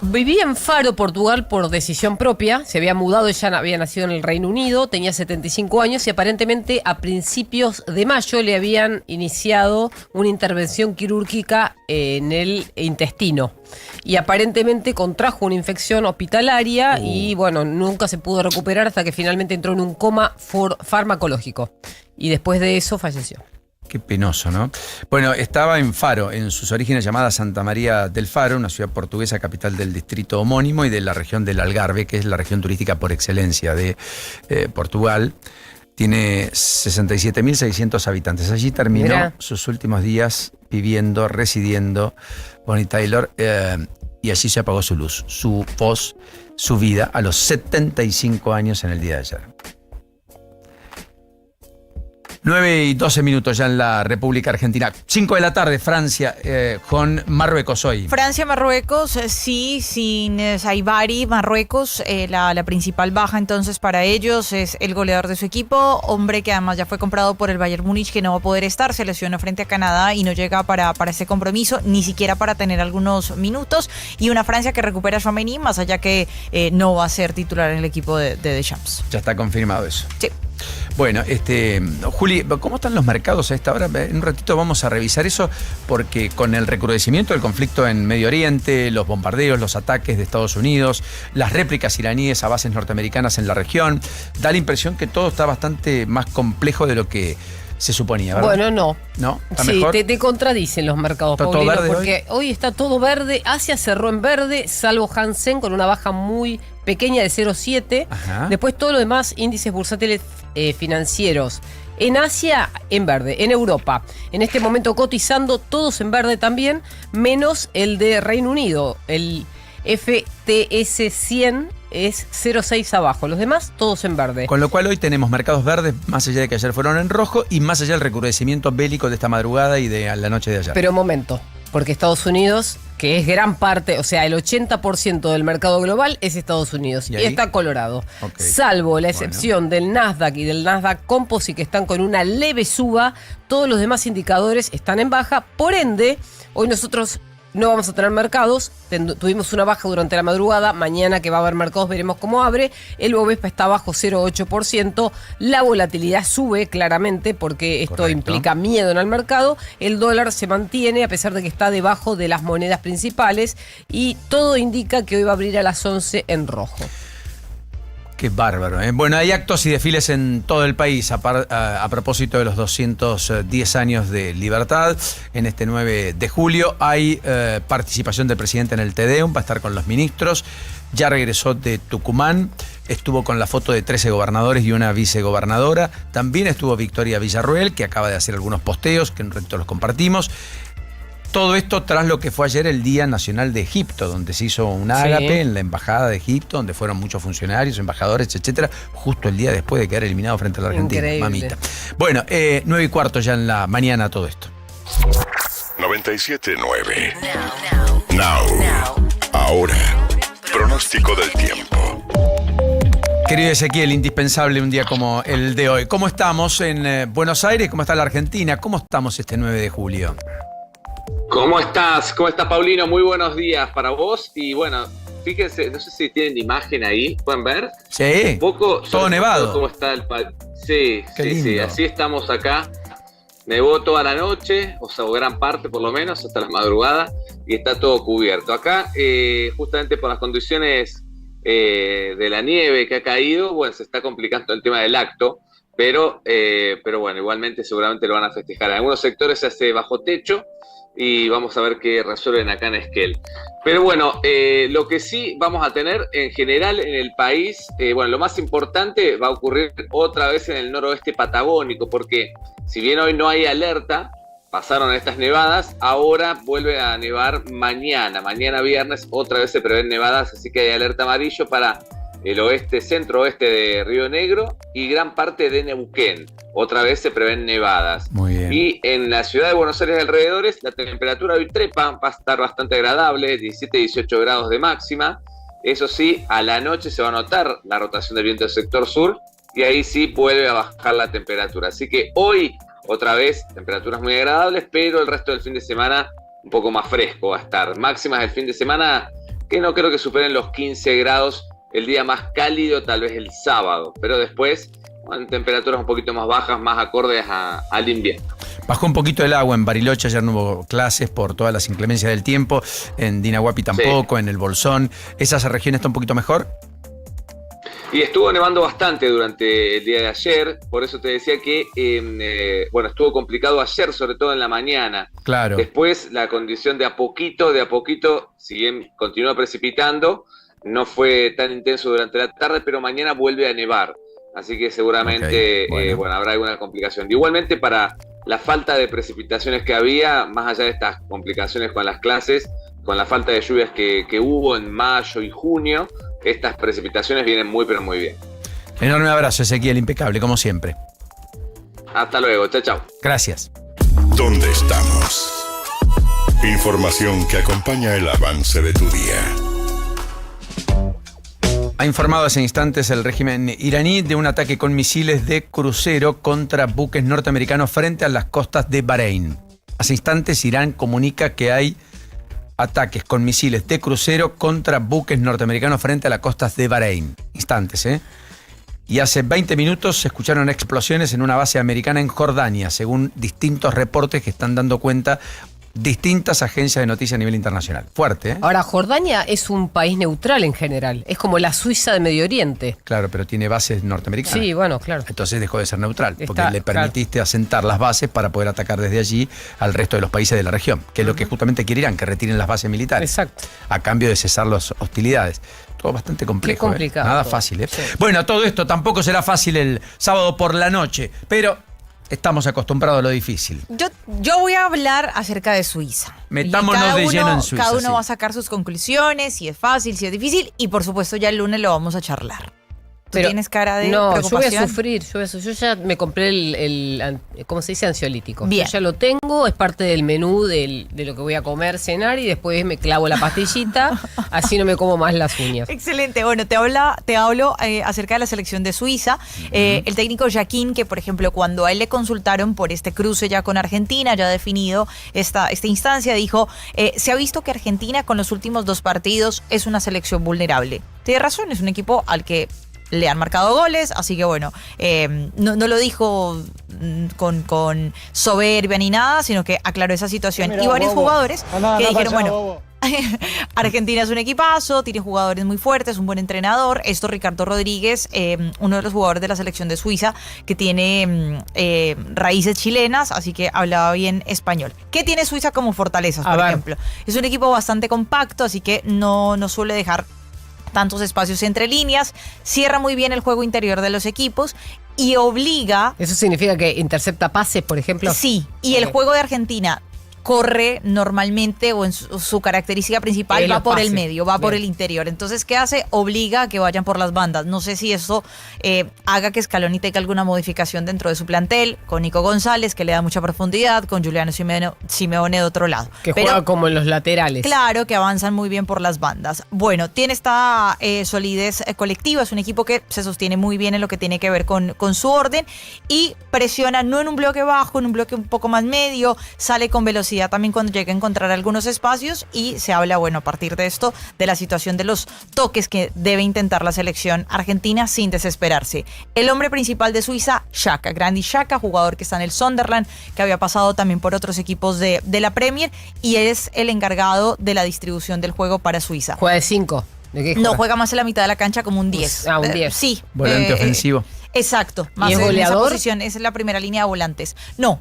Vivía en Faro, Portugal, por decisión propia. Se había mudado, ella había nacido en el Reino Unido, tenía 75 años y aparentemente a principios de mayo le habían iniciado una intervención quirúrgica en el intestino. Y aparentemente contrajo una infección hospitalaria y bueno, nunca se pudo recuperar hasta que finalmente entró en un coma farmacológico. Y después de eso falleció. Qué penoso, ¿no? Bueno, estaba en Faro, en sus orígenes llamada Santa María del Faro, una ciudad portuguesa, capital del distrito homónimo y de la región del Algarve, que es la región turística por excelencia de Portugal. Tiene 67.600 habitantes. Allí terminó sus últimos días viviendo, residiendo Bonnie Tyler, y allí se apagó su luz, su voz, su vida a los 75 años en el día de ayer. 9:12 ya en la República Argentina. 5 de la tarde, Francia con Marruecos hoy. Francia-Marruecos, sí, sin Saibari. Marruecos, la principal baja entonces para ellos es el goleador de su equipo, hombre que además ya fue comprado por el Bayern Múnich, que no va a poder estar, se lesionó frente a Canadá y no llega para este compromiso, ni siquiera para tener algunos minutos. Y una Francia que recupera a Tchouaméni, más allá que no va a ser titular en el equipo de Deschamps. Ya está confirmado eso. Sí. Bueno, Juli, ¿cómo están los mercados a esta hora? En un ratito vamos a revisar eso porque con el recrudecimiento del conflicto en Medio Oriente, los bombardeos, los ataques de Estados Unidos, las réplicas iraníes a bases norteamericanas en la región, da la impresión que todo está bastante más complejo de lo que se suponía, ¿verdad? Bueno, no. ¿No? ¿Está sí, mejor? te contradicen los mercados, ¿Está Paulino, todo verde porque hoy está todo verde. Asia cerró en verde, salvo Hansen con una baja muy pequeña de 0,7. Después todos los demás índices bursátiles financieros. En Asia, en verde. En Europa, en este momento cotizando, todos en verde también, menos el de Reino Unido. El FTS 100 es 0,6 abajo. Los demás, todos en verde. Con lo cual hoy tenemos mercados verdes, más allá de que ayer fueron en rojo, y más allá del recrudecimiento bélico de esta madrugada y de la noche de ayer. Pero momento, porque Estados Unidos, que es gran parte, o sea, el 80% del mercado global es Estados Unidos. Y está colorado. Okay. Salvo la excepción del Nasdaq y del Nasdaq Composite, que están con una leve suba, todos los demás indicadores están en baja. Por ende, hoy nosotros no vamos a tener mercados. Tuvimos una baja durante la madrugada. Mañana que va a haber mercados veremos cómo abre. El Bovespa está bajo 0,8%. La volatilidad sube claramente porque esto implica miedo en el mercado. El dólar se mantiene a pesar de que está debajo de las monedas principales. Y todo indica que hoy va a abrir a las 11 en rojo. Qué bárbaro, ¿eh? Bueno, hay actos y desfiles en todo el país a propósito de los 210 años de libertad. En este 9 de julio hay participación del presidente en el Te Deum, va a estar con los ministros. Ya regresó de Tucumán, estuvo con la foto de 13 gobernadores y una vicegobernadora. También estuvo Victoria Villarruel, que acaba de hacer algunos posteos, que en un ratito los compartimos. Todo esto tras lo que fue ayer el Día Nacional de Egipto, donde se hizo un ágape en la Embajada de Egipto, donde fueron muchos funcionarios, embajadores, etcétera, justo el día después de quedar eliminado frente a la Argentina. Increíble. Mamita. Bueno, 9:15 ya en la mañana todo esto. 97.9. Now. Ahora. Pronóstico del tiempo. Querido Ezequiel, indispensable un día como el de hoy. ¿Cómo estamos en Buenos Aires? ¿Cómo está la Argentina? ¿Cómo estamos este 9 de julio? ¿Cómo estás? ¿Cómo estás, Paulino? Muy buenos días para vos. Y bueno, fíjense, no sé si tienen imagen ahí, ¿pueden ver? Sí, un poco, todo nevado. ¿Cómo está el país? Sí, así estamos acá. Nevó toda la noche, o sea, gran parte por lo menos, hasta la madrugada, y está todo cubierto. Acá, justamente por las condiciones de la nieve que ha caído, bueno, se está complicando el tema del acto, pero bueno, igualmente seguramente lo van a festejar. En algunos sectores se hace bajo techo, y vamos a ver qué resuelven acá en Esquel. Pero bueno, lo que sí vamos a tener en general en el país, bueno, lo más importante va a ocurrir otra vez en el noroeste patagónico, porque si bien hoy no hay alerta, pasaron estas nevadas, ahora vuelve a nevar mañana viernes, otra vez se prevén nevadas, así que hay alerta amarillo para el oeste, centro-oeste de Río Negro y gran parte de Neuquén. Otra vez se prevén nevadas. Muy bien. Y en la ciudad de Buenos Aires y alrededores, la temperatura hoy trepa, va a estar bastante agradable, 17-18 grados de máxima. Eso sí, a la noche se va a notar la rotación del viento del sector sur y ahí sí vuelve a bajar la temperatura. Así que hoy, otra vez, temperaturas muy agradables, pero el resto del fin de semana un poco más fresco va a estar. Máximas del fin de semana que no creo que superen los 15 grados. El día más cálido tal vez el sábado, pero después bueno, temperaturas un poquito más bajas, más acordes al invierno. Bajó un poquito el agua en Bariloche, ayer no hubo clases por todas las inclemencias del tiempo, en Dinahuapi tampoco, en el Bolsón. ¿Esa región está un poquito mejor? Y estuvo nevando bastante durante el día de ayer, por eso te decía que estuvo complicado ayer, sobre todo en la mañana. Claro. Después la condición de a poquito, si bien continúa precipitando, no fue tan intenso durante la tarde, pero mañana vuelve a nevar. Así que seguramente habrá alguna complicación. Igualmente para la falta de precipitaciones que había, más allá de estas complicaciones con las clases, con la falta de lluvias que hubo en mayo y junio, estas precipitaciones vienen muy pero muy bien. Enorme abrazo, Ezequiel, impecable, como siempre. Hasta luego, chao, chao. Gracias. ¿Dónde estamos? Información que acompaña el avance de tu día. Ha informado hace instantes el régimen iraní de un ataque con misiles de crucero contra buques norteamericanos frente a las costas de Bahrein. Hace instantes Irán comunica que hay ataques con misiles de crucero contra buques norteamericanos frente a las costas de Bahrein. Instantes, ¿eh? Y hace 20 minutos se escucharon explosiones en una base americana en Jordania, según distintos reportes que están dando cuenta distintas agencias de noticias a nivel internacional. Fuerte, ¿eh? Ahora, Jordania es un país neutral en general. Es como la Suiza de Medio Oriente. Claro, pero tiene bases norteamericanas. Sí, bueno, claro. Entonces dejó de ser neutral, porque le permitiste asentar las bases para poder atacar desde allí al resto de los países de la región, que es lo que justamente quiere Irán, que retiren las bases militares. Exacto. A cambio de cesar las hostilidades. Todo bastante complejo. Qué complicado. Nada fácil, ¿eh? Sí. Bueno, todo esto tampoco será fácil el sábado por la noche, pero estamos acostumbrados a lo difícil. Yo voy a hablar acerca de Suiza. Metámonos de lleno en Suiza. Cada uno sí. va a sacar sus conclusiones, si es fácil, si es difícil, y por supuesto ya el lunes lo vamos a charlar. ¿Tú tienes cara de preocupación? Yo voy a sufrir. Yo ya me compré el ¿cómo se dice? Ansiolítico. Bien. Yo ya lo tengo, es parte del menú de lo que voy a comer, cenar, y después me clavo la pastillita, así no me como más las uñas. Excelente. Bueno, te hablo acerca de la selección de Suiza. El técnico Jaquín, que por ejemplo, cuando a él le consultaron por este cruce ya con Argentina, ya definido esta instancia, dijo, se ha visto que Argentina con los últimos 2 partidos es una selección vulnerable. Tiene razón, es un equipo al que le han marcado goles, así que bueno, no lo dijo con soberbia ni nada, sino que aclaró esa situación. Y varios jugadores que dijeron, bueno, Argentina es un equipazo, tiene jugadores muy fuertes, un buen entrenador. Esto Ricardo Rodríguez, uno de los jugadores de la selección de Suiza, que tiene raíces chilenas, así que hablaba bien español. ¿Qué tiene Suiza como fortalezas, por ejemplo? Es un equipo bastante compacto, así que no suele dejar tantos espacios entre líneas, cierra muy bien el juego interior de los equipos y obliga... ¿Eso significa que intercepta pases, por ejemplo? Sí, y el juego de Argentina corre normalmente, o en su característica principal, va por el medio, va por el interior. Entonces, ¿qué hace? Obliga a que vayan por las bandas. No sé si eso haga que Scaloni tenga alguna modificación dentro de su plantel, con Nico González, que le da mucha profundidad, con Juliano Simeone de otro lado. Que juega como en los laterales. Claro, que avanzan muy bien por las bandas. Bueno, tiene esta solidez colectiva, es un equipo que se sostiene muy bien en lo que tiene que ver con su orden y presiona no en un bloque bajo, en un bloque un poco más medio, sale con velocidad también cuando llega a encontrar algunos espacios y se habla, bueno, a partir de esto, de la situación de los toques que debe intentar la selección argentina sin desesperarse. El hombre principal de Suiza, Xhaka, Granit Xhaka, jugador que está en el Sunderland, que había pasado también por otros equipos de la Premier y es el encargado de la distribución del juego para Suiza. Juega de 5. No, juega más en la mitad de la cancha como un 10. Un 10. Sí. Volante ofensivo. Exacto, más ¿Y es en esa goleador? posición, esa es la primera línea de volantes. No.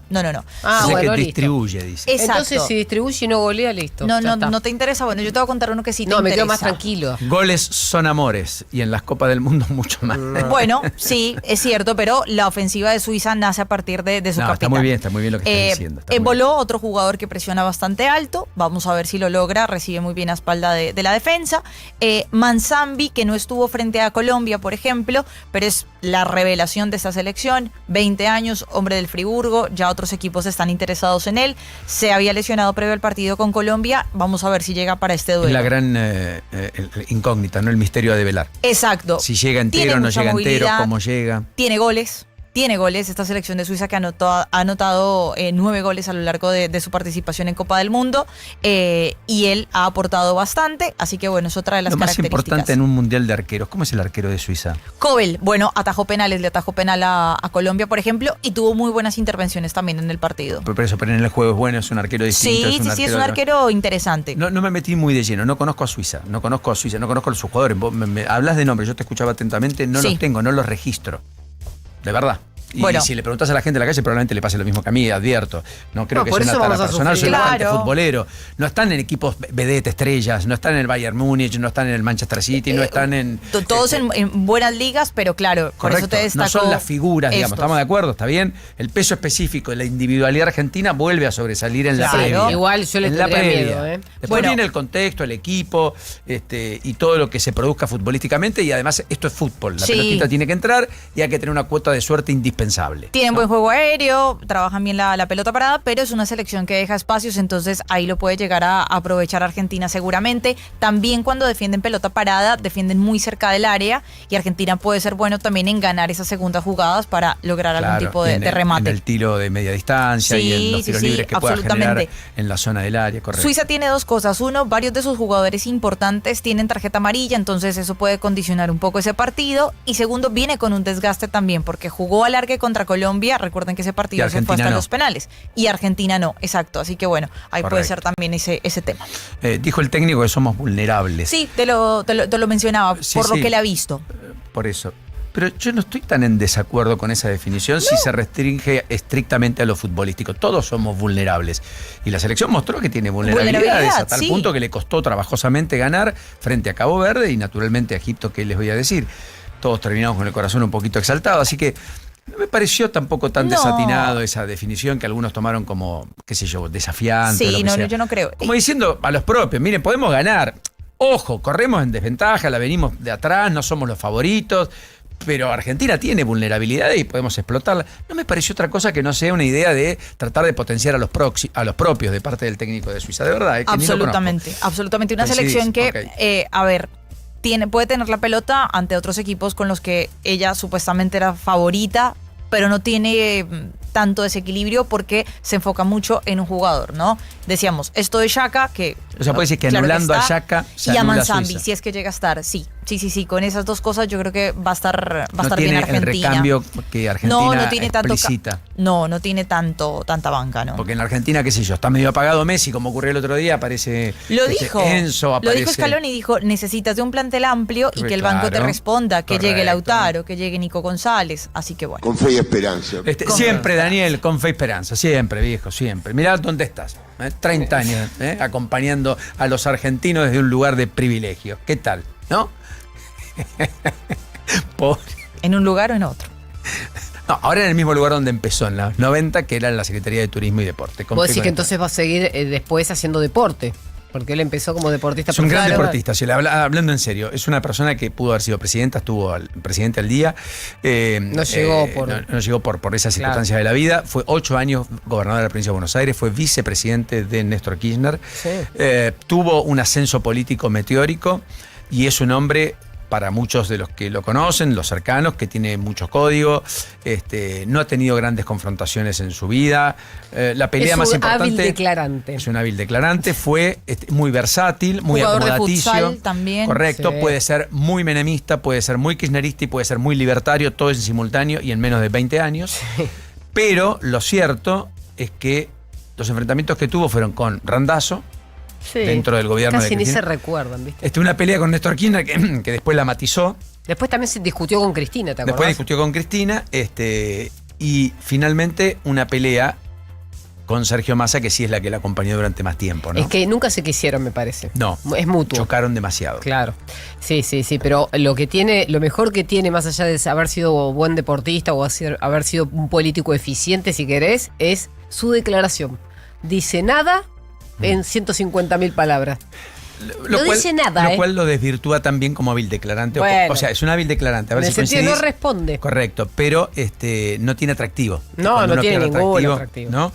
Ah, Dice bueno, que listo. distribuye, dice. Exacto. Entonces, si distribuye y no golea, listo. No, ya no, está. no te interesa. Bueno, yo te voy a contar uno que sí te No, me interesa. quedo más tranquilo. Goles son amores y en las Copas del Mundo mucho más. Bueno, sí, es cierto, pero la ofensiva de Suiza nace a partir de su No, capitán. está muy bien lo que estás diciendo. Está muy Voló otro jugador que presiona bastante alto. Vamos a ver si lo logra. Recibe muy bien a espalda de la defensa. Manzambi, que no estuvo frente a Colombia, por ejemplo, pero es la revelación de esta selección. 20 años, hombre del Friburgo. Ya otros equipos están interesados en él. Se había lesionado previo al partido con Colombia. Vamos a ver si llega para este Es duelo. la gran incógnita, ¿no? El misterio a develar. Exacto. Si llega entero, Tiene no mucha llega entero, movilidad. cómo llega. Tiene goles esta selección de Suiza que ha anotado 9 goles a lo largo de su participación en Copa del Mundo, y él ha aportado bastante, así que bueno, es otra de las Lo más características. importante en un mundial de arqueros, ¿cómo es el arquero de Suiza? Kobel, bueno, atajó penales, le atajó penal a Colombia, por ejemplo, y tuvo muy buenas intervenciones también en el partido. Pero en el juego es bueno, es un arquero distinto. Sí, es un arquero interesante. No me metí muy de lleno, no conozco a Suiza, no conozco a sus jugadores. Vos me hablas de nombres, yo te escuchaba atentamente, no los tengo, no los registro. De verdad. Y bueno, si le preguntas a la gente en la calle, probablemente le pase lo mismo que a mí, advierto. No creo que por sea eso una tara vamos a personal, soy sufrir. bastante Claro. futbolero. No están en equipos vedette, estrellas, no están en el Bayern Múnich, no están en el Manchester City, no están en... todos en buenas ligas, pero claro, por eso te destaco. No son las figuras, digamos, estos. estamos de acuerdo, está bien. El peso específico y la individualidad argentina vuelve a sobresalir en Claro. la previa. Igual yo le en la tendría previa. miedo, ¿eh? Después Bueno. viene el contexto, el equipo, y todo lo que se produzca futbolísticamente, y además esto es fútbol. La Sí. pelotita tiene que entrar y hay que tener una cuota de suerte indispensable. Tienen buen juego aéreo, trabajan bien la pelota parada, pero es una selección que deja espacios, entonces ahí lo puede llegar a aprovechar Argentina seguramente. También cuando defienden pelota parada, defienden muy cerca del área, y Argentina puede ser bueno también en ganar esas segundas jugadas para lograr algún Claro, tipo y de en remate. el tiro de media distancia y en los tiros libres que pueda generar absolutamente. en la zona del área, correcto. Suiza tiene dos cosas. Uno, varios de sus jugadores importantes tienen tarjeta amarilla, entonces eso puede condicionar un poco ese partido. Y segundo, viene con un desgaste también, porque jugó alargue contra Colombia. Recuerden que ese partido se fue Argentina hasta no. los penales. Y Argentina no, exacto. Así que bueno, ahí puede ser también ese tema. Dijo el técnico que somos vulnerables. Sí, te lo mencionaba, Sí, por lo sí. que le ha visto. Por eso. Pero yo no estoy tan en desacuerdo con esa definición si se restringe estrictamente a lo futbolístico. Todos somos vulnerables. Y la selección mostró que tiene vulnerabilidades a tal sí. punto que le costó trabajosamente ganar frente a Cabo Verde y naturalmente a Egipto, que les voy a decir. Todos terminamos con el corazón un poquito exaltado, así que no me pareció tampoco tan desatinado esa definición que algunos tomaron como, qué sé yo, desafiante. o lo Sí, que no, sea. yo no creo. Como diciendo a los propios, miren, podemos ganar. Ojo, corremos en desventaja, la venimos de atrás, no somos los favoritos, pero Argentina tiene vulnerabilidades y podemos explotarla. No me pareció otra cosa que no sea una idea de tratar de potenciar a los propios de parte del técnico de Suiza. De verdad, que ni lo Absolutamente, absolutamente. Una Coincidís, selección que, ok. a ver, puede tener la pelota ante otros equipos con los que ella supuestamente era favorita, pero no tiene tanto desequilibrio porque se enfoca mucho en un jugador, ¿no? Decíamos, esto de Xhaka, que... O sea, puede decir que claro anulando está, a Xhaka se y a anula Manzambi, Suiza. si es que llega a estar, sí, con esas dos cosas yo creo que va a estar No bien tiene el Argentina. recambio que Argentina no tiene tanto explicita. no tiene tanta banca, ¿no? Porque en la Argentina, qué sé yo, está medio apagado Messi, como ocurrió el otro día, aparece Lo dijo, Enzo, aparece... Lo dijo Scaloni, dijo, necesitas de un plantel amplio y que el banco te Claro, responda, que correcto. llegue Lautaro, que llegue Nico González, así que bueno. Con fe y esperanza. Siempre, Daniel, con fe y esperanza, siempre, viejo, siempre. Mirá dónde estás, 30 años, acompañando a los argentinos desde un lugar de privilegio. ¿Qué tal? ¿No? Pobre. ¿En un lugar o en otro? No, ahora en el mismo lugar donde empezó, en los 90, que era en la Secretaría de Turismo y Deporte. Vos decís que entonces va a seguir después haciendo deporte, porque él empezó como deportista. Es un gran profesional. deportista, si hablando en serio. Es una persona que pudo haber sido presidenta, estuvo presidente al día. No llegó por... No llegó por esas circunstancias de la vida. Fue 8 años gobernador de la provincia de Buenos Aires, fue vicepresidente de Néstor Kirchner. Sí. Tuvo un ascenso político meteórico y es un hombre, para muchos de los que lo conocen, los cercanos, que tiene mucho código, no ha tenido grandes confrontaciones en su vida. La pelea más importante... Es un hábil declarante. Es un hábil declarante, fue muy versátil, muy Jugador de acomodaticio. futsal también. Correcto, Sí. puede ser muy menemista, puede ser muy kirchnerista y puede ser muy libertario, todo en simultáneo y en menos de 20 años. Pero lo cierto es que los enfrentamientos que tuvo fueron con Randazzo, Sí. dentro del gobierno Casi de ni Cristina. se recuerdan, ¿viste? Una pelea con Néstor Kirchner que después la matizó Después también se discutió con Cristina, ¿te acordás? Después discutió con Cristina, y finalmente una pelea con Sergio Massa, que sí es la que la acompañó durante más tiempo, ¿no? Es que nunca se quisieron, me parece. No. Es mutuo. Chocaron demasiado. Claro. Sí, pero lo mejor que tiene, más allá de haber sido buen deportista o haber sido un político eficiente, si querés, es su declaración. Dice nada en 150.000 palabras. No dice nada, Lo cual lo desvirtúa también como hábil declarante. Bueno. O sea, es un hábil declarante. A ver en el si sentido coincidís. no responde. Correcto, pero no tiene atractivo. No tiene ningún atractivo. ¿No? O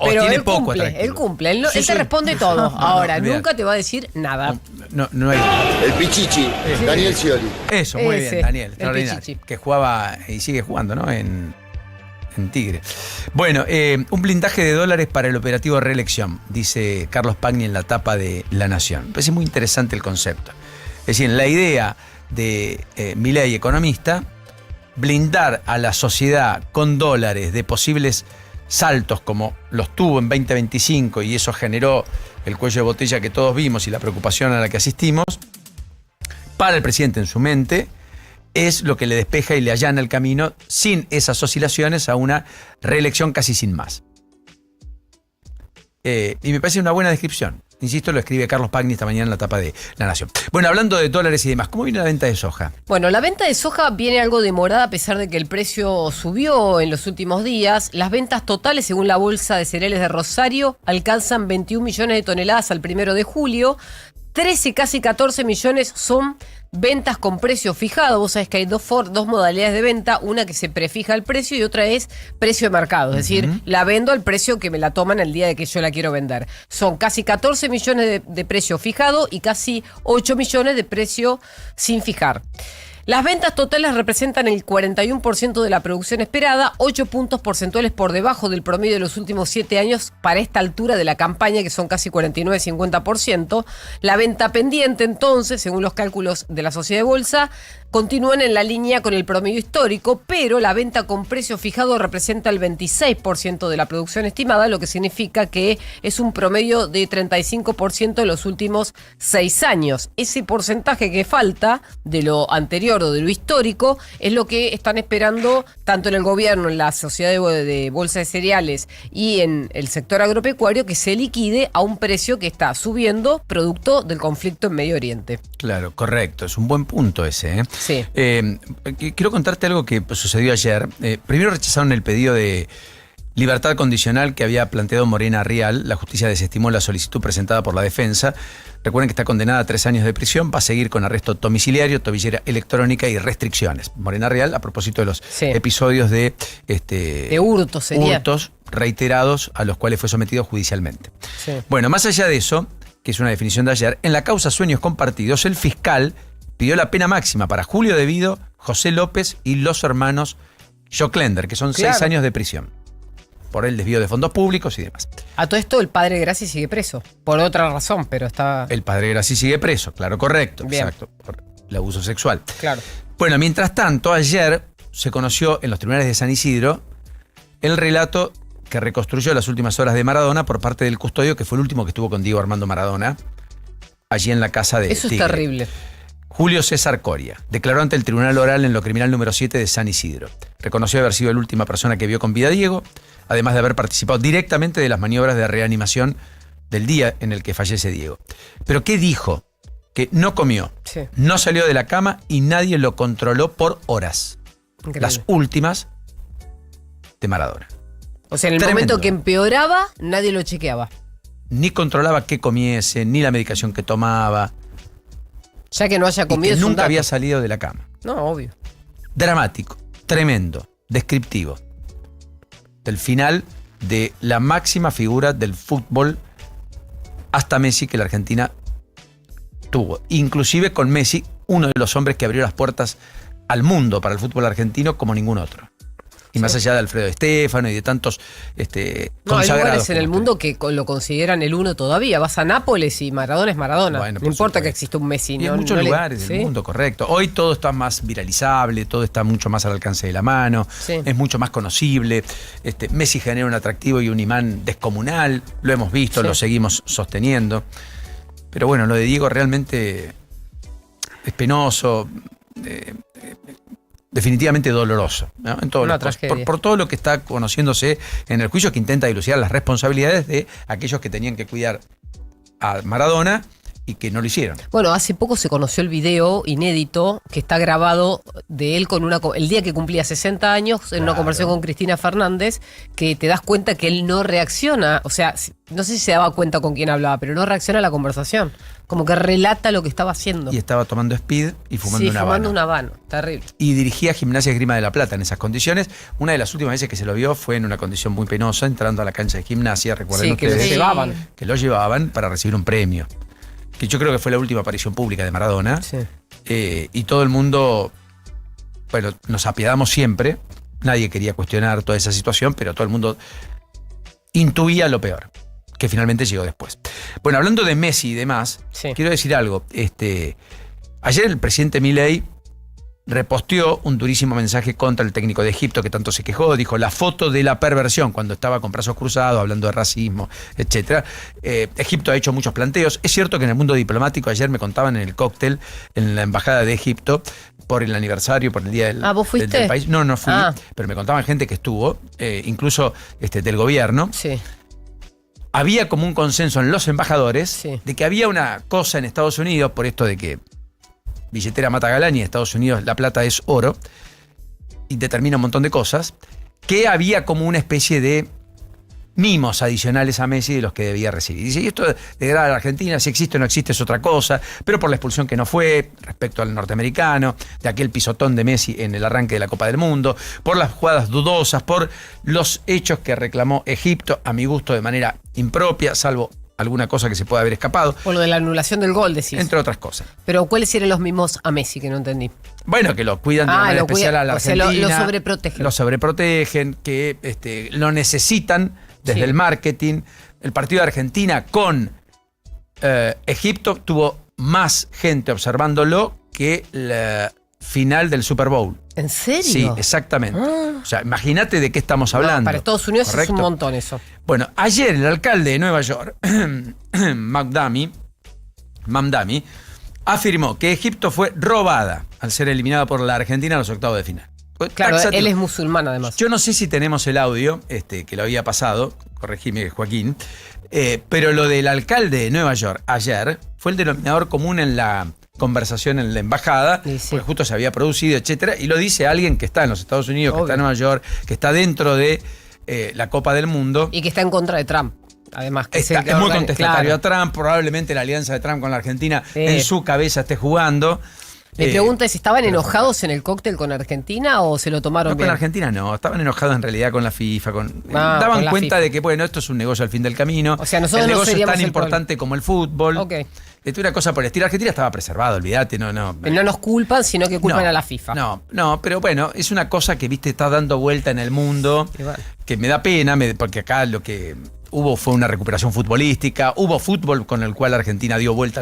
pero tiene él poco cumple, atractivo. él cumple. Él te responde todo. Ahora, olvidate. nunca te va a decir nada. No hay. El Pichichi, Daniel Scioli. Eso, muy Ese, bien, Daniel. el Extraordinario. Pichichi. Que jugaba y sigue jugando, ¿no? En Tigre. Bueno, un blindaje de dólares para el operativo reelección, dice Carlos Pagni en la tapa de La Nación. Me parece muy interesante el concepto. Es decir, la idea de Milei, economista, blindar a la sociedad con dólares de posibles saltos como los tuvo en 2025, y eso generó el cuello de botella que todos vimos y la preocupación a la que asistimos, para el presidente en su mente, es lo que le despeja y le allana el camino sin esas oscilaciones a una reelección casi sin más. Y me parece una buena descripción. Insisto, lo escribe Carlos Pagni esta mañana en la tapa de La Nación. Bueno, hablando de dólares y demás, ¿cómo viene la venta de soja? Bueno, la venta de soja viene algo demorada a pesar de que el precio subió en los últimos días. Las ventas totales, según la Bolsa de Cereales de Rosario, alcanzan 21 millones de toneladas al 1 de julio. 13, casi 14 millones son ventas con precio fijado. Vos sabés que hay dos modalidades de venta, una que se prefija el precio y otra es precio de mercado, es decir, la vendo al precio que me la toman el día de que yo la quiero vender. Son casi 14 millones de precio fijado y casi 8 millones de precio sin fijar. Las ventas totales representan el 41% de la producción esperada, 8 puntos porcentuales por debajo del promedio de los últimos 7 años para esta altura de la campaña, que son casi 49-50%. La venta pendiente, entonces, según los cálculos de la Sociedad de Bolsa, continúan en la línea con el promedio histórico, pero la venta con precio fijado representa el 26% de la producción estimada, lo que significa que es un promedio de 35% en los últimos 6 años. Ese porcentaje que falta de lo anterior o de lo histórico es lo que están esperando tanto en el gobierno, en la Sociedad de Bolsa de Cereales y en el sector agropecuario, que se liquide a un precio que está subiendo producto del conflicto en Medio Oriente. Claro, correcto. Es un buen punto ese, ¿eh? Sí. Quiero contarte algo que sucedió ayer. Primero rechazaron el pedido de libertad condicional que había planteado Morena Rial. La justicia desestimó la solicitud presentada por la defensa. Recuerden que está condenada a 3 años de prisión, va a seguir con arresto domiciliario, tobillera electrónica y restricciones. Morena Rial, a propósito de los episodios de hurtos, hurtos reiterados a los cuales fue sometido judicialmente. Sí. Bueno, más allá de eso, que es una definición de ayer, en la causa Sueños Compartidos, el fiscal pidió la pena máxima para Julio Devido, José López y los hermanos Joclender, que son 6 años de prisión por el desvío de fondos públicos y demás. A todo esto, el padre Graci sigue preso, por otra razón, pero está... El padre Graci sigue preso, claro, correcto, Bien. exacto, por el abuso sexual. Claro. Bueno, mientras tanto, ayer se conoció en los tribunales de San Isidro el relato que reconstruyó las últimas horas de Maradona por parte del custodio, que fue el último que estuvo con Diego Armando Maradona, allí en la casa de Eso Tigre. es terrible. Julio César Coria declaró ante el Tribunal Oral en lo criminal número 7 de San Isidro. Reconoció haber sido la última persona que vio con vida a Diego, además de haber participado directamente de las maniobras de reanimación del día en el que fallece Diego. ¿Pero qué dijo? Que no comió, no salió de la cama y nadie lo controló por horas. Increíble. Las últimas de Maradona. O sea, en el Tremendo. momento que empeoraba, nadie lo chequeaba. Ni controlaba qué comiese, ni la medicación que tomaba. Ya que no haya Y comido que es un nunca dato. había salido de la cama. No, obvio. Dramático, tremendo, descriptivo. Del final de la máxima figura del fútbol hasta Messi que la Argentina tuvo. Inclusive con Messi, uno de los hombres que abrió las puertas al mundo para el fútbol argentino como ningún otro. Y más allá de Alfredo Di Stéfano y de tantos No, hay consagrados. lugares en el mundo que lo consideran el uno todavía. Vas a Nápoles y Maradona es Maradona. Bueno, no por importa supuesto. que exista un Messi. Y en muchos lugares del mundo, correcto. Hoy todo está más viralizable, todo está mucho más al alcance de la mano, es mucho más conocible. Messi genera un atractivo y un imán descomunal, lo hemos visto, lo seguimos sosteniendo. Pero bueno, lo de Diego realmente es penoso. definitivamente doloroso, ¿no? En todo por todo lo que está conociéndose en el juicio, que intenta dilucidar las responsabilidades de aquellos que tenían que cuidar a Maradona y que no lo hicieron. Bueno, hace poco se conoció el video inédito que está grabado de él el día que cumplía 60 años en una conversación con Cristina Fernández, que te das cuenta que él no reacciona, o sea, no sé si se daba cuenta con quién hablaba, pero no reacciona a la conversación, como que relata lo que estaba haciendo. Y estaba tomando speed y fumando un habano. fumando un habano, terrible. Y dirigía Gimnasia Esgrima de La Plata en esas condiciones. Una de las últimas veces que se lo vio fue en una condición muy penosa, entrando a la cancha de Gimnasia, recuerden ustedes, que lo llevaban para recibir un premio. Que yo creo que fue la última aparición pública de Maradona. Sí. Y todo el mundo, bueno, nos apiadamos siempre. Nadie quería cuestionar toda esa situación, pero todo el mundo intuía lo peor, que finalmente llegó después. Bueno, hablando de Messi y demás, quiero decir algo. Ayer el presidente Milei reposteó un durísimo mensaje contra el técnico de Egipto que tanto se quejó. Dijo la foto de la perversión cuando estaba con brazos cruzados, hablando de racismo, etc. Egipto ha hecho muchos planteos. Es cierto que en el mundo diplomático, ayer me contaban en el cóctel en la embajada de Egipto, por el aniversario, por el día ¿vos fuiste? del país. No fui, pero me contaban gente que estuvo, incluso del gobierno. Sí. Había como un consenso en los embajadores de que había una cosa en Estados Unidos, por esto de que billetera mata galán y en Estados Unidos la plata es oro, y determina un montón de cosas, que había como una especie de mimos adicionales a Messi de los que debía recibir. Dice, y esto degrada a la Argentina, si existe o no existe es otra cosa, pero por la expulsión que no fue respecto al norteamericano, de aquel pisotón de Messi en el arranque de la Copa del Mundo, por las jugadas dudosas, por los hechos que reclamó Egipto, a mi gusto de manera impropia, salvo alguna cosa que se pueda haber escapado. Por lo de la anulación del gol, decís. Entre otras cosas. Pero ¿cuáles eran los mimos a Messi, que no entendí? Bueno, que lo cuidan de manera especial a la Argentina. O sea, lo sobreprotegen. Lo sobreprotegen, que lo necesitan desde el marketing. El partido de Argentina con Egipto tuvo más gente observándolo que la final del Super Bowl. ¿En serio? Sí, exactamente. O sea, imagínate de qué estamos hablando. Para Estados Unidos ¿correcto? Es un montón eso. Bueno, ayer el alcalde de Nueva York, Mamdani, afirmó que Egipto fue robada al ser eliminada por la Argentina en los octavos de final. Claro, él es musulmán además. Yo no sé si tenemos el audio que lo había pasado, corregime Joaquín, pero lo del alcalde de Nueva York ayer fue el denominador común en la conversación en la embajada, porque justo se había producido, etcétera, y lo dice alguien que está en los Estados Unidos, que está en Nueva York, que está dentro de la Copa del Mundo. Y que está en contra de Trump. Además, que es muy contestatario a Trump, probablemente la alianza de Trump con la Argentina en su cabeza esté jugando. Mi pregunta es, ¿estaban enojados en el cóctel con Argentina o se lo tomaron bien? Con Argentina no, estaban enojados en realidad con la FIFA. Daban cuenta de que, bueno, esto es un negocio al fin del camino. O sea, nosotros el negocio no es tan importante como el fútbol. Okay. Una cosa por el estilo. Argentina estaba preservado, olvídate, no. No nos culpan, sino que culpan a la FIFA. No, pero bueno, es una cosa que, viste, está dando vuelta en el mundo, que me da pena, porque acá lo que hubo fue una recuperación futbolística, hubo fútbol con el cual Argentina dio vuelta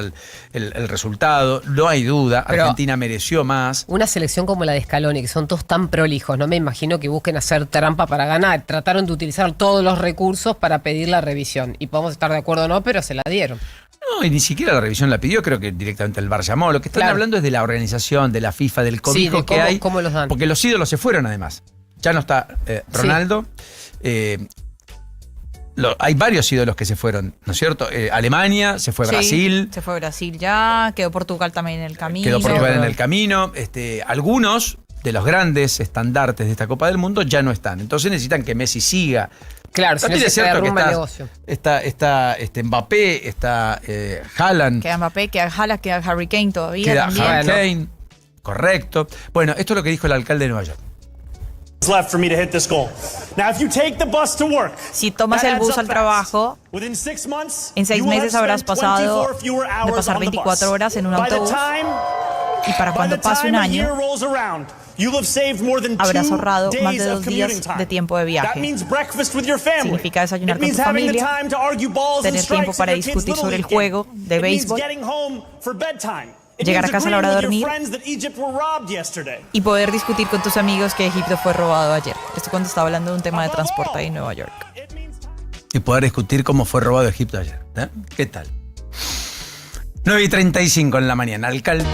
el resultado, no hay duda, pero Argentina mereció más. Una selección como la de Scaloni, que son todos tan prolijos, no me imagino que busquen hacer trampa para ganar, trataron de utilizar todos los recursos para pedir la revisión, y podemos estar de acuerdo o no, pero se la dieron. No, y ni siquiera la revisión la pidió, creo que directamente el VAR llamó. Lo que están hablando es de la organización, de la FIFA, del cobijo que hay. ¿Cómo los dan? Porque los ídolos se fueron además. Ya no está Ronaldo. Hay varios ídolos que se fueron, ¿no es cierto? Alemania, se fue Brasil. Se fue Brasil ya, quedó Portugal también en el camino. Quedó Portugal en el camino. Algunos de los grandes estandartes de esta Copa del Mundo ya no están. Entonces necesitan que Messi siga. Claro, también es cierto que está Mbappé, está Haaland. Queda Mbappé, queda Haaland, queda Harry Kane todavía. Queda Harry Kane, correcto. Bueno, esto es lo que dijo el alcalde de Nueva York. Si tomas el bus al trabajo, en 6 meses habrás pasado de pasar 24 horas en un autobús, y para cuando pase un año habrás ahorrado más de 2 días de tiempo de viaje. Significa desayunar con tu familia, tener tiempo para discutir sobre el juego de béisbol, llegar a casa a la hora de dormir y poder discutir con tus amigos que Egipto fue robado ayer. Esto cuando estaba hablando de un tema de transporte ahí en Nueva York. Y poder discutir cómo fue robado Egipto ayer. ¿Qué tal? 9:35 en la mañana. Alcalde.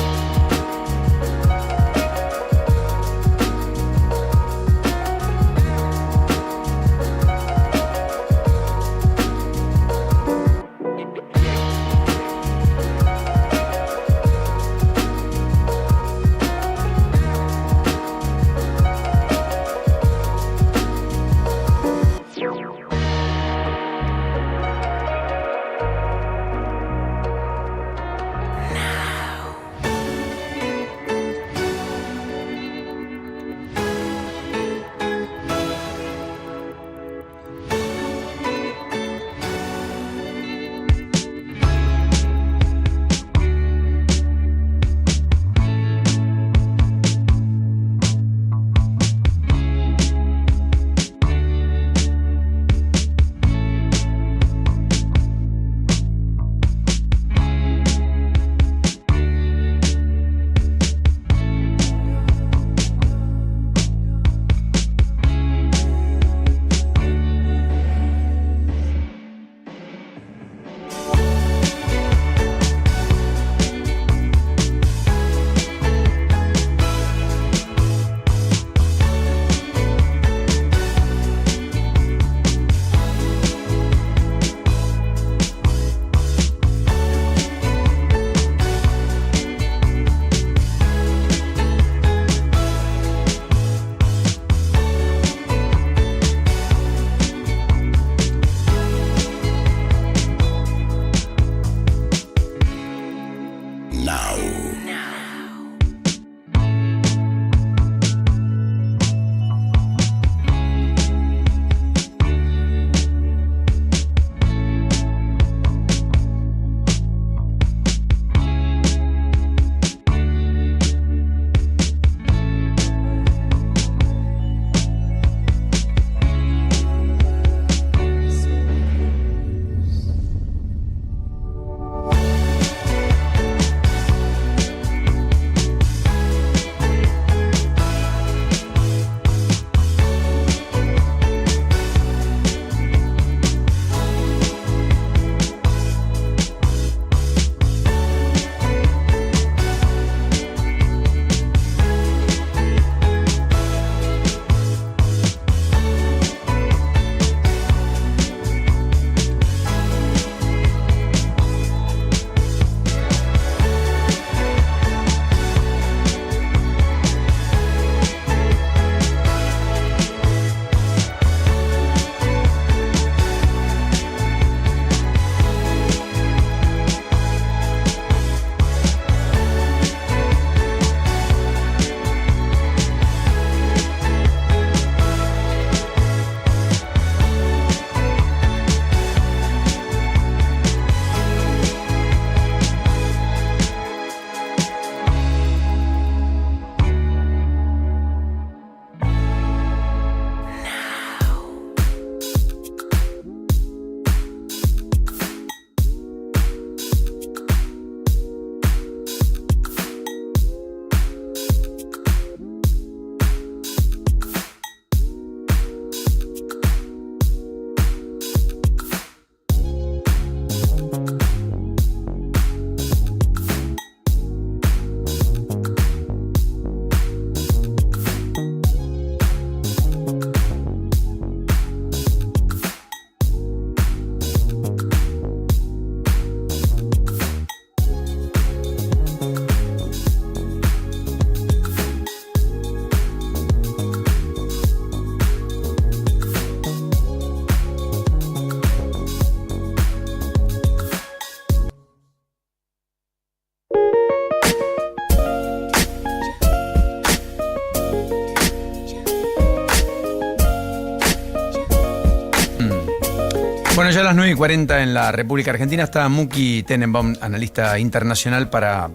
Bueno, ya a las 9:40 en la República Argentina está Muki Tenenbaum, analista internacional, para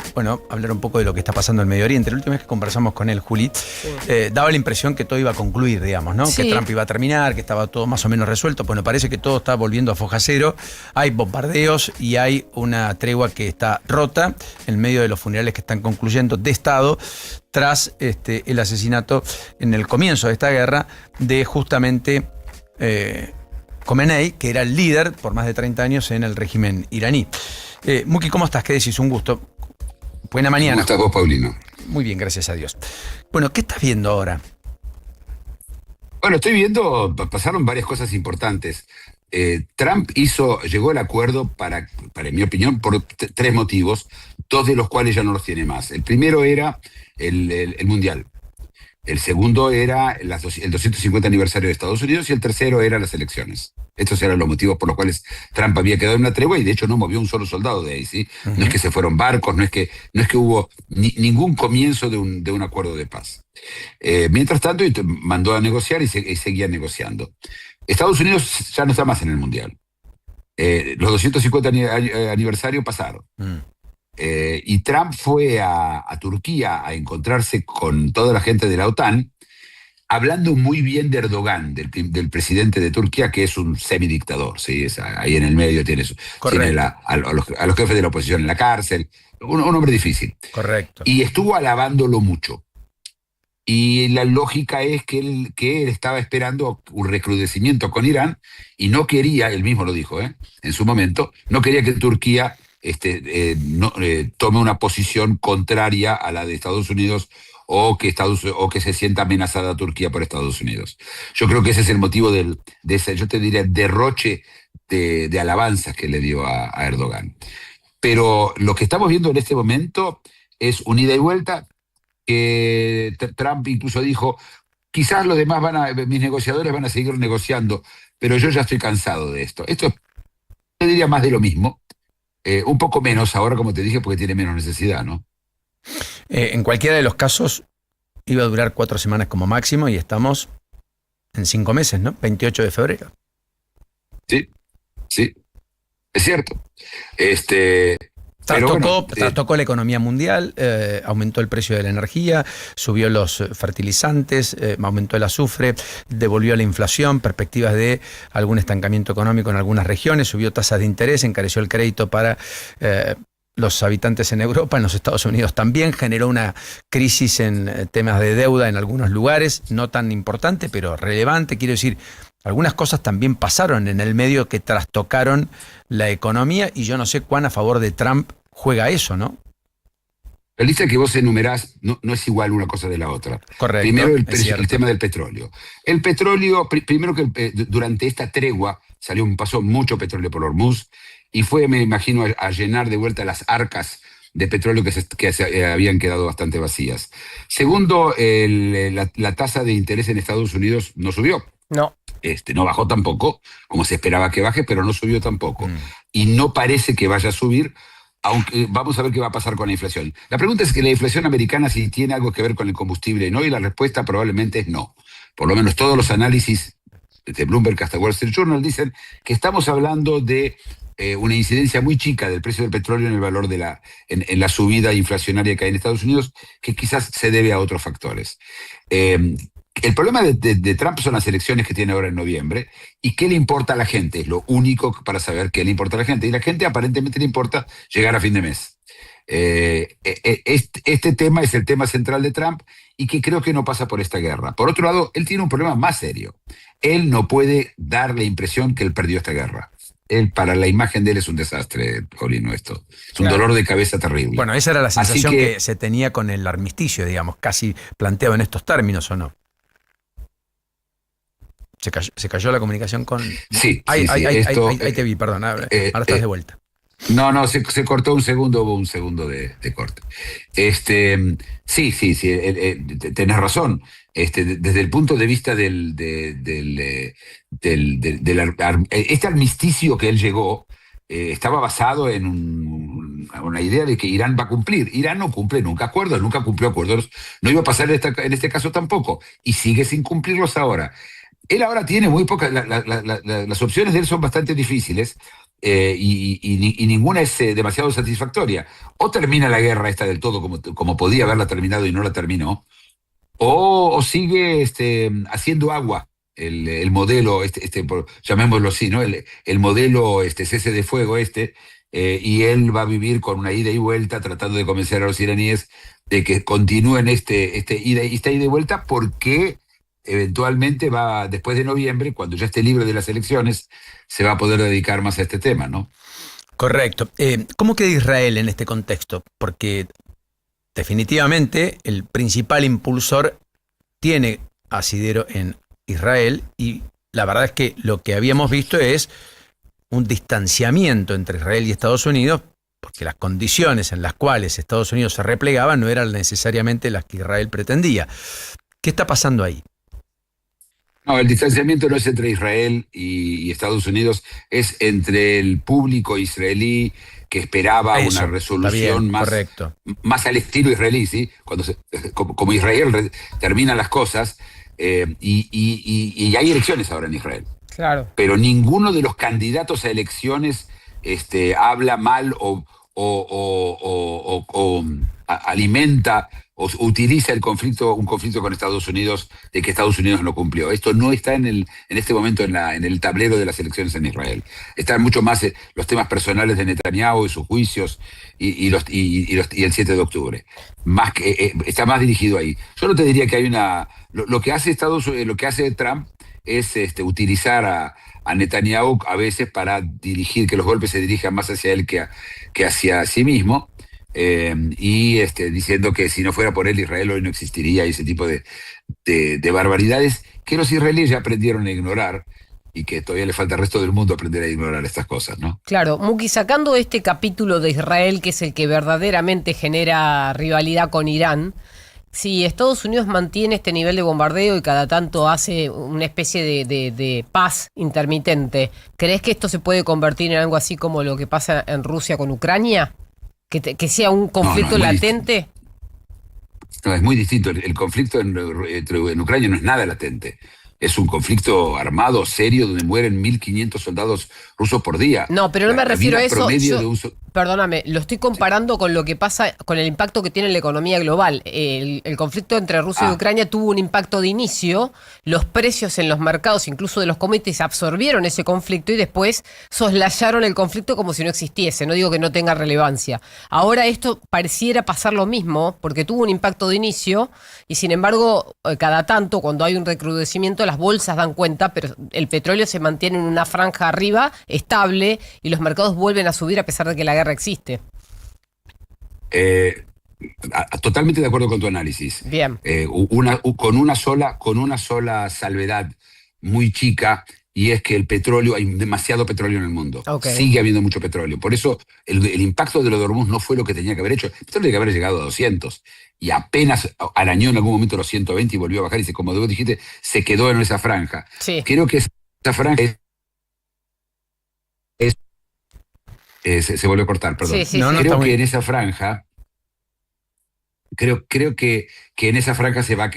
hablar un poco de lo que está pasando en Medio Oriente. La última vez que conversamos con él, Juli, daba la impresión que todo iba a concluir, digamos, ¿no? Sí. Que Trump iba a terminar, que estaba todo más o menos resuelto. Bueno, parece que todo está volviendo a foja cero. Hay bombardeos y hay una tregua que está rota en medio de los funerales que están concluyendo de Estado tras el asesinato en el comienzo de esta guerra de justamente Khomeini, que era el líder por más de 30 años en el régimen iraní. Muki, ¿cómo estás? ¿Qué decís? Un gusto. Buena mañana. ¿Cómo estás vos, Paulino? Muy bien, gracias a Dios. Bueno, ¿qué estás viendo ahora? Bueno, estoy viendo, pasaron varias cosas importantes. Trump llegó al acuerdo en mi opinión, por tres motivos, dos de los cuales ya no los tiene más. El primero era el Mundial. El segundo era el 250 aniversario de Estados Unidos y el tercero era las elecciones. Estos eran los motivos por los cuales Trump había quedado en una tregua y de hecho no movió un solo soldado de ahí, ¿sí? Uh-huh. No es que se fueron barcos, no es que hubo ningún comienzo de un acuerdo de paz. Mientras tanto, mandó a negociar y seguía negociando. Estados Unidos ya no está más en el Mundial. Los 250 aniversarios pasaron. Y Trump fue a Turquía a encontrarse con toda la gente de la OTAN, hablando muy bien de Erdogan, del presidente de Turquía, que es un semidictador, ¿sí? Ahí en el medio tiene a los jefes de la oposición en la cárcel, un hombre difícil. Correcto. Y estuvo alabándolo mucho. Y la lógica es que él estaba esperando un recrudecimiento con Irán y no quería, él mismo lo dijo, en su momento, no quería que Turquía tome una posición contraria a la de Estados Unidos o que se sienta amenazada Turquía por Estados Unidos. Yo creo que ese es el motivo de ese, yo te diría, derroche de alabanzas que le dio a Erdogan. Pero lo que estamos viendo en este momento es un ida y vuelta, que Trump incluso dijo, quizás los demás mis negociadores van a seguir negociando, pero yo ya estoy cansado de esto. Esto es, te diría, más de lo mismo. Un poco menos ahora, como te dije, porque tiene menos necesidad, ¿no? En cualquiera de los casos iba a durar 4 semanas como máximo y estamos en 5 meses, ¿no? 28 de febrero. Sí, es cierto. Trastocó la economía mundial, aumentó el precio de la energía, subió los fertilizantes, aumentó el azufre, devolvió la inflación, perspectivas de algún estancamiento económico en algunas regiones, subió tasas de interés, encareció el crédito para los habitantes en Europa, en los Estados Unidos también, generó una crisis en temas de deuda en algunos lugares, no tan importante, pero relevante. Quiero decir, algunas cosas también pasaron en el medio que trastocaron la economía y yo no sé cuán a favor de Trump juega eso, ¿no? La lista que vos enumerás no es igual una cosa de la otra. Correcto. Primero el tema del petróleo. El petróleo, primero que durante esta tregua pasó mucho petróleo por Hormuz y fue, me imagino, a llenar de vuelta las arcas de petróleo que se habían quedado bastante vacías. Segundo, la tasa de interés en Estados Unidos no subió. No. No bajó tampoco, como se esperaba que baje, pero no subió tampoco. Y no parece que vaya a subir, aunque vamos a ver qué va a pasar con la inflación. La pregunta es que la inflación americana si tiene algo que ver con el combustible, ¿no? Y la respuesta probablemente es no. Por lo menos todos los análisis de Bloomberg hasta Wall Street Journal dicen que estamos hablando de una incidencia muy chica del precio del petróleo en el valor en la subida inflacionaria que hay en Estados Unidos, que quizás se debe a otros factores. El problema de Trump son las elecciones que tiene ahora en noviembre y qué le importa a la gente. Es lo único para saber qué le importa a la gente. Y la gente aparentemente le importa llegar a fin de mes. Este tema es el tema central de Trump y que creo que no pasa por esta guerra. Por otro lado, él tiene un problema más serio. Él no puede dar la impresión que él perdió esta guerra. Para la imagen de él es un desastre, Paulino, esto. Es un dolor de cabeza terrible. Bueno, esa era la sensación que se tenía con el armisticio, digamos, casi planteado en estos términos, ¿o no? Se cayó la comunicación con... Sí, ahí te vi, perdón. Ahora estás de vuelta. No, se cortó un segundo, hubo un segundo de corte. Sí, tenés razón. Desde el punto de vista este armisticio que él llegó, estaba basado en una idea de que Irán va a cumplir. Irán no cumple nunca acuerdos, nunca cumplió acuerdos. No iba a pasar en este caso tampoco. Y sigue sin cumplirlos ahora. Él ahora tiene muy pocas, las opciones de él son bastante difíciles y ninguna es demasiado satisfactoria. O termina la guerra esta del todo como podía haberla terminado y no la terminó, o sigue haciendo agua el modelo, llamémoslo así, ¿no? El modelo cese de fuego y él va a vivir con una ida y vuelta tratando de convencer a los iraníes de que continúen esta ida y vuelta, porque eventualmente después de noviembre, cuando ya esté libre de las elecciones, se va a poder dedicar más a este tema, ¿no? Correcto. ¿Cómo queda Israel en este contexto? Porque definitivamente el principal impulsor tiene asidero en Israel, y la verdad es que lo que habíamos visto es un distanciamiento entre Israel y Estados Unidos, porque las condiciones en las cuales Estados Unidos se replegaba no eran necesariamente las que Israel pretendía. ¿Qué está pasando ahí? No, el distanciamiento no es entre Israel y Estados Unidos, es entre el público israelí que esperaba una resolución más al estilo israelí, ¿sí? Como Israel terminan las cosas, y hay elecciones ahora en Israel. Claro. Pero ninguno de los candidatos a elecciones habla mal o alimenta o utiliza un conflicto con Estados Unidos, de que Estados Unidos no cumplió. Esto no está en este momento en el tablero de las elecciones en Israel. Están mucho más los temas personales de Netanyahu y sus juicios y el 7 de octubre. Está más dirigido ahí. Yo no te diría que hay lo que hace Trump es utilizar a Netanyahu a veces para dirigir, que los golpes se dirijan más hacia él que hacia sí mismo, y diciendo que si no fuera por él, Israel hoy no existiría, y ese tipo de barbaridades que los israelíes ya aprendieron a ignorar, y que todavía le falta al resto del mundo aprender a ignorar estas cosas, ¿no? Claro, Muki, sacando este capítulo de Israel, que es el que verdaderamente genera rivalidad con Irán, si Estados Unidos mantiene este nivel de bombardeo y cada tanto hace una especie de paz intermitente, ¿crees que esto se puede convertir en algo así como lo que pasa en Rusia con Ucrania? ¿Que sea un conflicto latente? No, es muy distinto. El conflicto en Ucrania no es nada latente. Es un conflicto armado, serio, donde mueren 1.500 soldados rusos por día. No, pero no me refiero a eso. Perdóname, lo estoy comparando con lo que pasa, con el impacto que tiene en la economía global. El conflicto entre Rusia y Ucrania tuvo un impacto de inicio, los precios en los mercados, incluso de los commodities, absorbieron ese conflicto y después soslayaron el conflicto como si no existiese. No digo que no tenga relevancia. Ahora esto pareciera pasar lo mismo, porque tuvo un impacto de inicio y sin embargo, cada tanto, cuando hay un recrudecimiento, las bolsas dan cuenta, pero el petróleo se mantiene en una franja arriba, estable, y los mercados vuelven a subir a pesar de que la guerra existe. Totalmente de acuerdo con tu análisis. Bien. Con una sola salvedad muy chica, y es que el petróleo, hay demasiado petróleo en el mundo. Okay. Sigue habiendo mucho petróleo. Por eso el impacto de los de Hormuz no fue lo que tenía que haber hecho. El petróleo tenía que haber llegado a 200 y apenas arañó en algún momento los 120 y volvió a bajar, y como dijiste, se quedó en esa franja. Sí. Creo que esa franja se volvió a cortar, perdón. Sí, creo que en esa franja, creo que en esa franja se va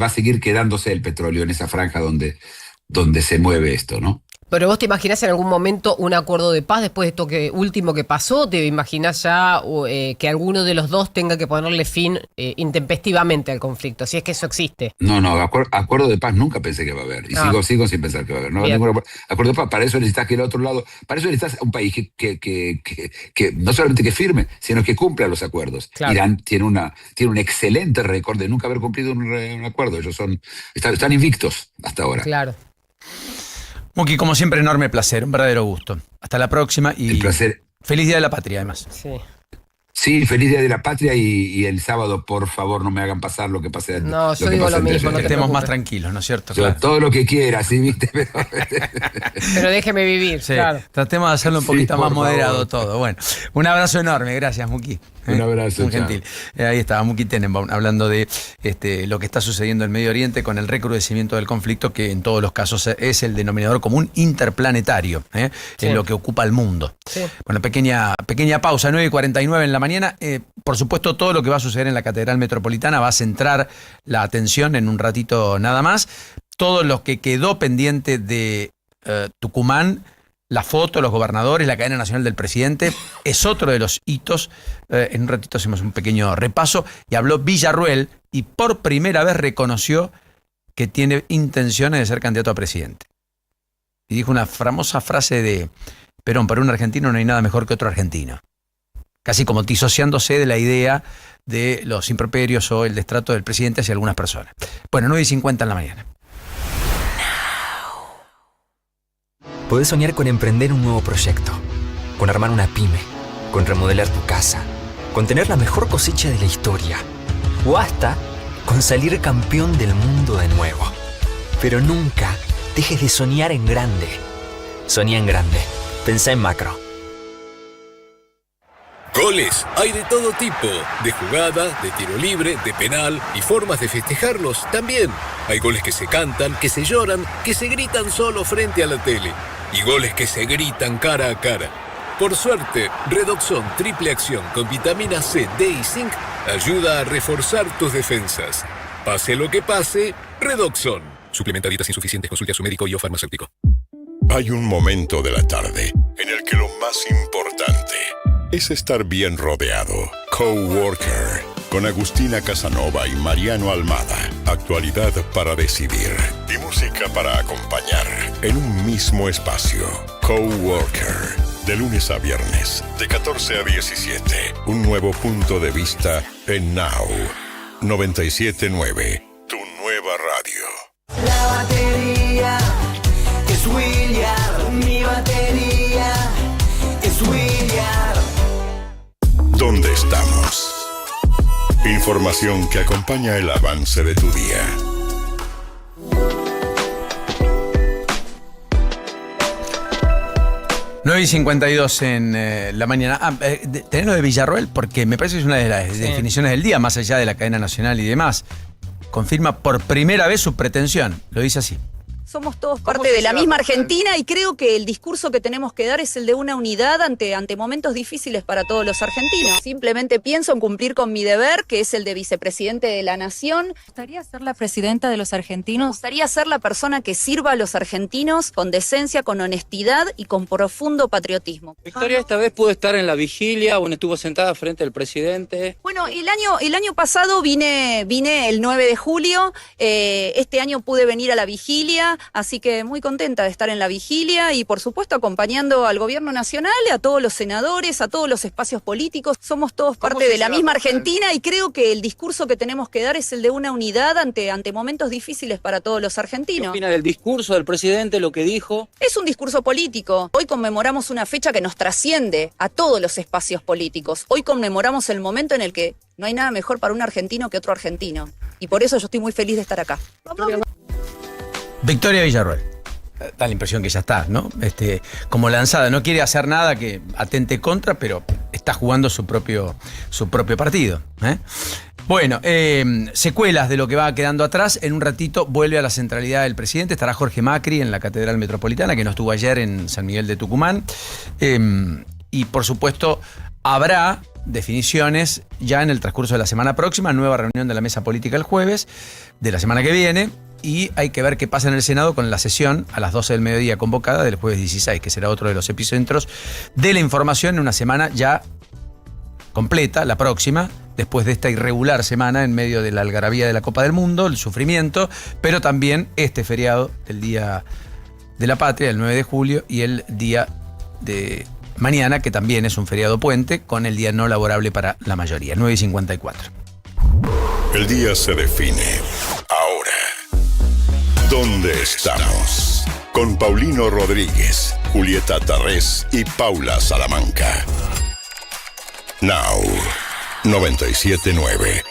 a seguir quedándose el petróleo, en esa franja donde se mueve esto, ¿no? Pero vos te imaginás en algún momento un acuerdo de paz después de esto último que pasó. ¿Te imaginás ya que alguno de los dos tenga que ponerle fin intempestivamente al conflicto, si es que eso existe? No, acuerdo de paz nunca pensé que va a haber. Y sigo sin pensar que va a haber. No, acuerdo de paz, para eso necesitas que el otro lado, para eso necesitas un país que no solamente que firme, sino que cumpla los acuerdos. Claro. Irán tiene un excelente récord de nunca haber cumplido un acuerdo. Ellos están invictos hasta ahora. Claro. Muki, como siempre, enorme placer, un verdadero gusto. Hasta la próxima y el placer. Feliz Día de la Patria, además. Sí, feliz Día de la Patria, y el sábado, por favor, no me hagan pasar lo que pasé. No, yo digo lo mismo. Que estemos más tranquilos, ¿no es cierto? Claro. Todo lo que quieras, ¿sí? ¿Viste? Pero déjeme vivir, sí, claro. Tratemos de hacerlo un poquito más moderado todo. Bueno, un abrazo enorme, gracias, Muki. Un abrazo. Muy gentil. Ahí estaba Muki Tenenbaum hablando de lo que está sucediendo en Medio Oriente con el recrudecimiento del conflicto, que en todos los casos es el denominador común interplanetario, en lo que ocupa el mundo. Sí. Bueno, pequeña pausa, 9:49 en la mañana. Por supuesto, todo lo que va a suceder en la Catedral Metropolitana va a centrar la atención en un ratito nada más. todo lo que quedó pendiente de Tucumán, la foto, los gobernadores, la cadena nacional del presidente, es otro de los hitos. En un ratito hacemos un pequeño repaso. Y habló Villarruel y por primera vez reconoció que tiene intenciones de ser candidato a presidente. Y dijo una famosa frase de Perón: para un argentino no hay nada mejor que otro argentino. Casi como disociándose de la idea de los improperios o el destrato del presidente hacia algunas personas. Bueno, 9:50 en la mañana. Podés soñar con emprender un nuevo proyecto, con armar una pyme, con remodelar tu casa, con tener la mejor cosecha de la historia, o hasta con salir campeón del mundo de nuevo. Pero nunca dejes de soñar en grande. Soñá en grande. Pensá en macro. Goles hay de todo tipo, de jugada, de tiro libre, de penal y formas de festejarlos también. Hay goles que se cantan, que se lloran, que se gritan solo frente a la tele. Y goles que se gritan cara a cara. Por suerte, Redoxon Triple Acción con vitamina C, D y Zinc ayuda a reforzar tus defensas. Pase lo que pase, Redoxon. Suplementa dietas insuficientes, consulte a su médico y o farmacéutico. Hay un momento de la tarde en el que lo más importante es estar bien rodeado. Coworker, con Agustina Casanova y Mariano Almada. Actualidad para decidir y música para acompañar en un mismo espacio. Coworker, de lunes a viernes, de 14 a 17. Un nuevo punto de vista en Now 97.9, tu nueva radio. La batería es William, mi batería es William. ¿Dónde estamos? Información que acompaña el avance de tu día. Nueve y 52 en la mañana. Tenés lo de Villarroel, porque me parece que es una de las definiciones del día, más allá de la cadena nacional y demás. Confirma por primera vez su pretensión. Lo dice así. Somos todos parte de la misma Argentina y creo que el discurso que tenemos que dar es el de una unidad ante momentos difíciles para todos los argentinos. Simplemente pienso en cumplir con mi deber, que es el de vicepresidente de la Nación. ¿Me gustaría ser la presidenta de los argentinos? Me gustaría ser la persona que sirva a los argentinos con decencia, con honestidad y con profundo patriotismo. Victoria esta vez pudo estar en la vigilia, bueno, estuvo sentada frente al presidente. Bueno, el año pasado vine el 9 de julio, este año pude venir a la vigilia. Así que muy contenta de estar en la vigilia y por supuesto acompañando al gobierno nacional, a todos los senadores, a todos los espacios políticos. Somos todos parte de la misma Argentina y creo que el discurso que tenemos que dar es el de una unidad ante momentos difíciles para todos los argentinos. ¿Qué opina del discurso del presidente, lo que dijo? Es un discurso político. Hoy conmemoramos una fecha que nos trasciende a todos los espacios políticos. Hoy conmemoramos el momento en el que no hay nada mejor para un argentino que otro argentino. Y por eso yo estoy muy feliz de estar acá. Victoria Villarroel. Da la impresión que ya está, ¿no? Como lanzada, no quiere hacer nada que atente contra, pero está jugando su propio partido. Bueno, secuelas de lo que va quedando atrás. En un ratito vuelve a la centralidad del presidente. Estará Jorge Macri en la Catedral Metropolitana, que no estuvo ayer en San Miguel de Tucumán. Y por supuesto, habrá definiciones ya en el transcurso de la semana próxima. Nueva reunión de la mesa política el jueves de la semana que viene. Y hay que ver qué pasa en el Senado con la sesión a las 12 del mediodía convocada del jueves 16, que será otro de los epicentros de la información en una semana ya completa, la próxima, después de esta irregular semana en medio de la algarabía de la Copa del Mundo, el sufrimiento, pero también este feriado, el Día de la Patria, el 9 de julio, y el día de mañana, que también es un feriado puente, con el día no laborable para la mayoría, 9:54. El día se define ahora. ¿Dónde estamos? Con Paulino Rodríguez, Julieta Tarrés y Paula Salamanca. Now 97.9.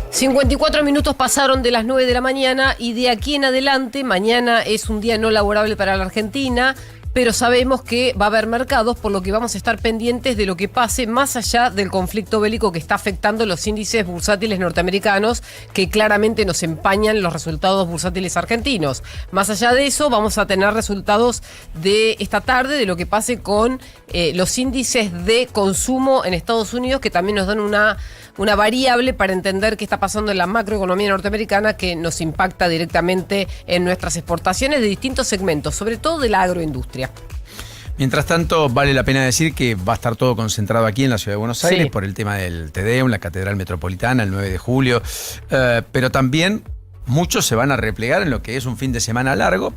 54 minutos pasaron de las 9 de la mañana y de aquí en adelante, mañana es un día no laborable para la Argentina. pero sabemos que va a haber mercados, por lo que vamos a estar pendientes de lo que pase más allá del conflicto bélico que está afectando los índices bursátiles norteamericanos, que claramente nos empañan los resultados bursátiles argentinos. Más allá de eso, vamos a tener resultados de esta tarde de lo que pase con los índices de consumo en Estados Unidos, que también nos dan una variable para entender qué está pasando en la macroeconomía norteamericana, que nos impacta directamente en nuestras exportaciones de distintos segmentos, sobre todo de la agroindustria. Mientras tanto, vale la pena decir que va a estar todo concentrado aquí en la Ciudad de Buenos Aires por el tema del Te Deum, la Catedral Metropolitana, el 9 de julio, pero también muchos se van a replegar en lo que es un fin de semana largo,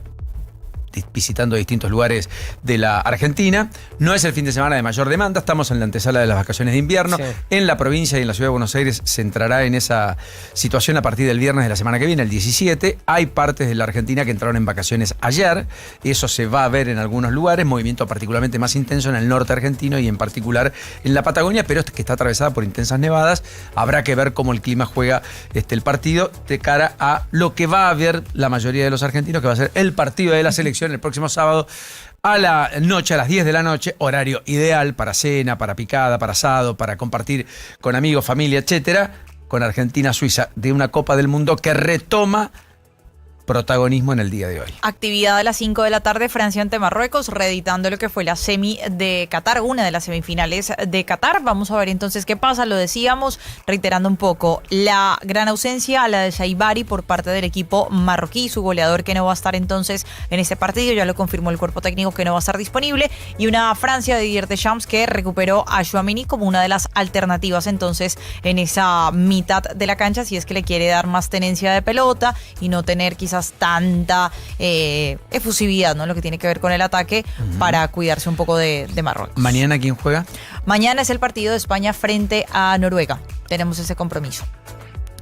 visitando distintos lugares de la Argentina. No es el fin de semana de mayor demanda, estamos en la antesala de las vacaciones de invierno. Sí. En la provincia y en la Ciudad de Buenos Aires se entrará en esa situación a partir del viernes de la semana que viene, el 17. Hay partes de la Argentina que entraron en vacaciones ayer, eso se va a ver en algunos lugares, movimiento particularmente más intenso en el norte argentino y en particular en la Patagonia, pero que está atravesada por intensas nevadas. Habrá que ver cómo el clima juega el partido de cara a lo que va a ver la mayoría de los argentinos, que va a ser el partido de la selección el próximo sábado a la noche, a las 10 de la noche, horario ideal para cena, para picada, para asado, para compartir con amigos, familia, etcétera, con Argentina-Suiza, de una Copa del Mundo que retoma protagonismo en el día de hoy. Actividad a las 5 de la tarde, Francia ante Marruecos, reeditando lo que fue la semi de Qatar, una de las semifinales de Qatar. Vamos a ver entonces qué pasa, lo decíamos, reiterando un poco, la gran ausencia a la de Saibari por parte del equipo marroquí, su goleador que no va a estar entonces en este partido, ya lo confirmó el cuerpo técnico que no va a estar disponible, y una Francia de Didier Deschamps que recuperó a Tchouaméni como una de las alternativas entonces en esa mitad de la cancha, si es que le quiere dar más tenencia de pelota y no tener quizás tanta efusividad, ¿no? Lo que tiene que ver con el ataque, para cuidarse un poco de Marruecos. ¿Mañana quién juega? Mañana es el partido de España frente a Noruega. Tenemos ese compromiso.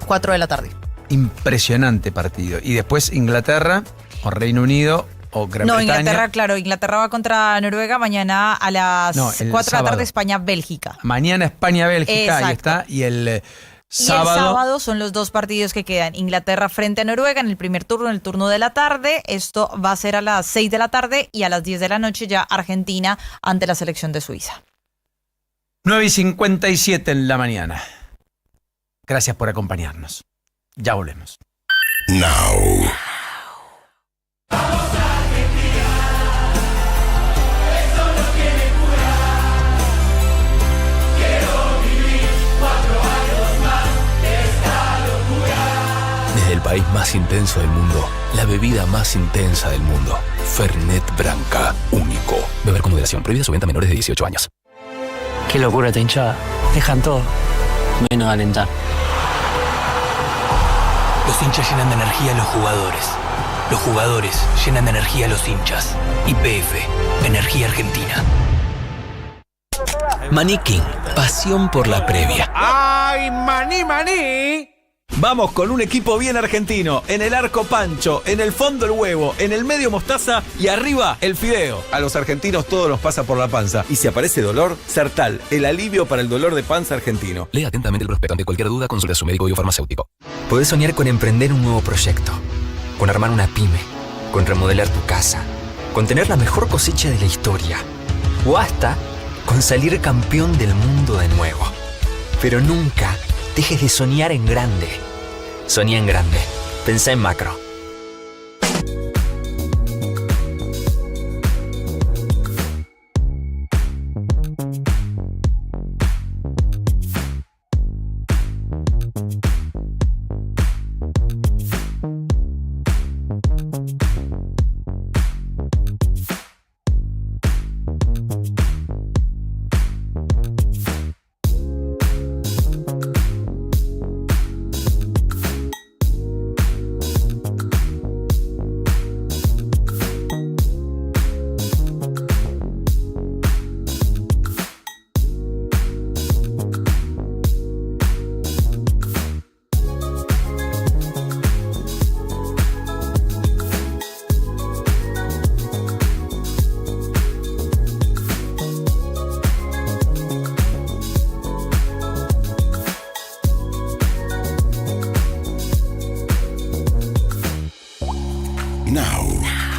4 de la tarde. Impresionante partido. Y después Inglaterra o Reino Unido o Gran Bretaña. Inglaterra, claro. Inglaterra va contra Noruega mañana a las 4 de la tarde, España-Bélgica. Mañana España-Bélgica, ahí está. Y el sábado son los dos partidos que quedan. Inglaterra frente a Noruega en el primer turno, en el turno de la tarde. Esto va a ser a las 6 de la tarde y a las 10 de la noche ya Argentina ante la selección de Suiza. 9:57 en la mañana. Gracias por acompañarnos. Ya volvemos. Now. Desde el país más intenso del mundo, la bebida más intensa del mundo. Fernet Branca, único. Beber con moderación. Prohibida su venta a menores de 18 años. Qué locura esta hinchada. Dejan todo, menos alentar. Los hinchas llenan de energía a los jugadores. Los jugadores llenan de energía a los hinchas. YPF, Energía Argentina. Maní King, pasión por la previa. ¡Ay, maní, maní! Vamos con un equipo bien argentino. En el arco Pancho, en el fondo el huevo, en el medio mostaza y arriba el fideo. A los argentinos todo nos pasa por la panza. Y si aparece dolor, Sertal, el alivio para el dolor de panza argentino. Lea atentamente el prospecto. Ante cualquier duda, consulte a su médico o farmacéutico. Podés soñar con emprender un nuevo proyecto, con armar una pyme, con remodelar tu casa, con tener la mejor cosecha de la historia, o hasta con salir campeón del mundo de nuevo. Pero nunca dejes de soñar en grande. Soñá en grande. Pensá en macro. Now.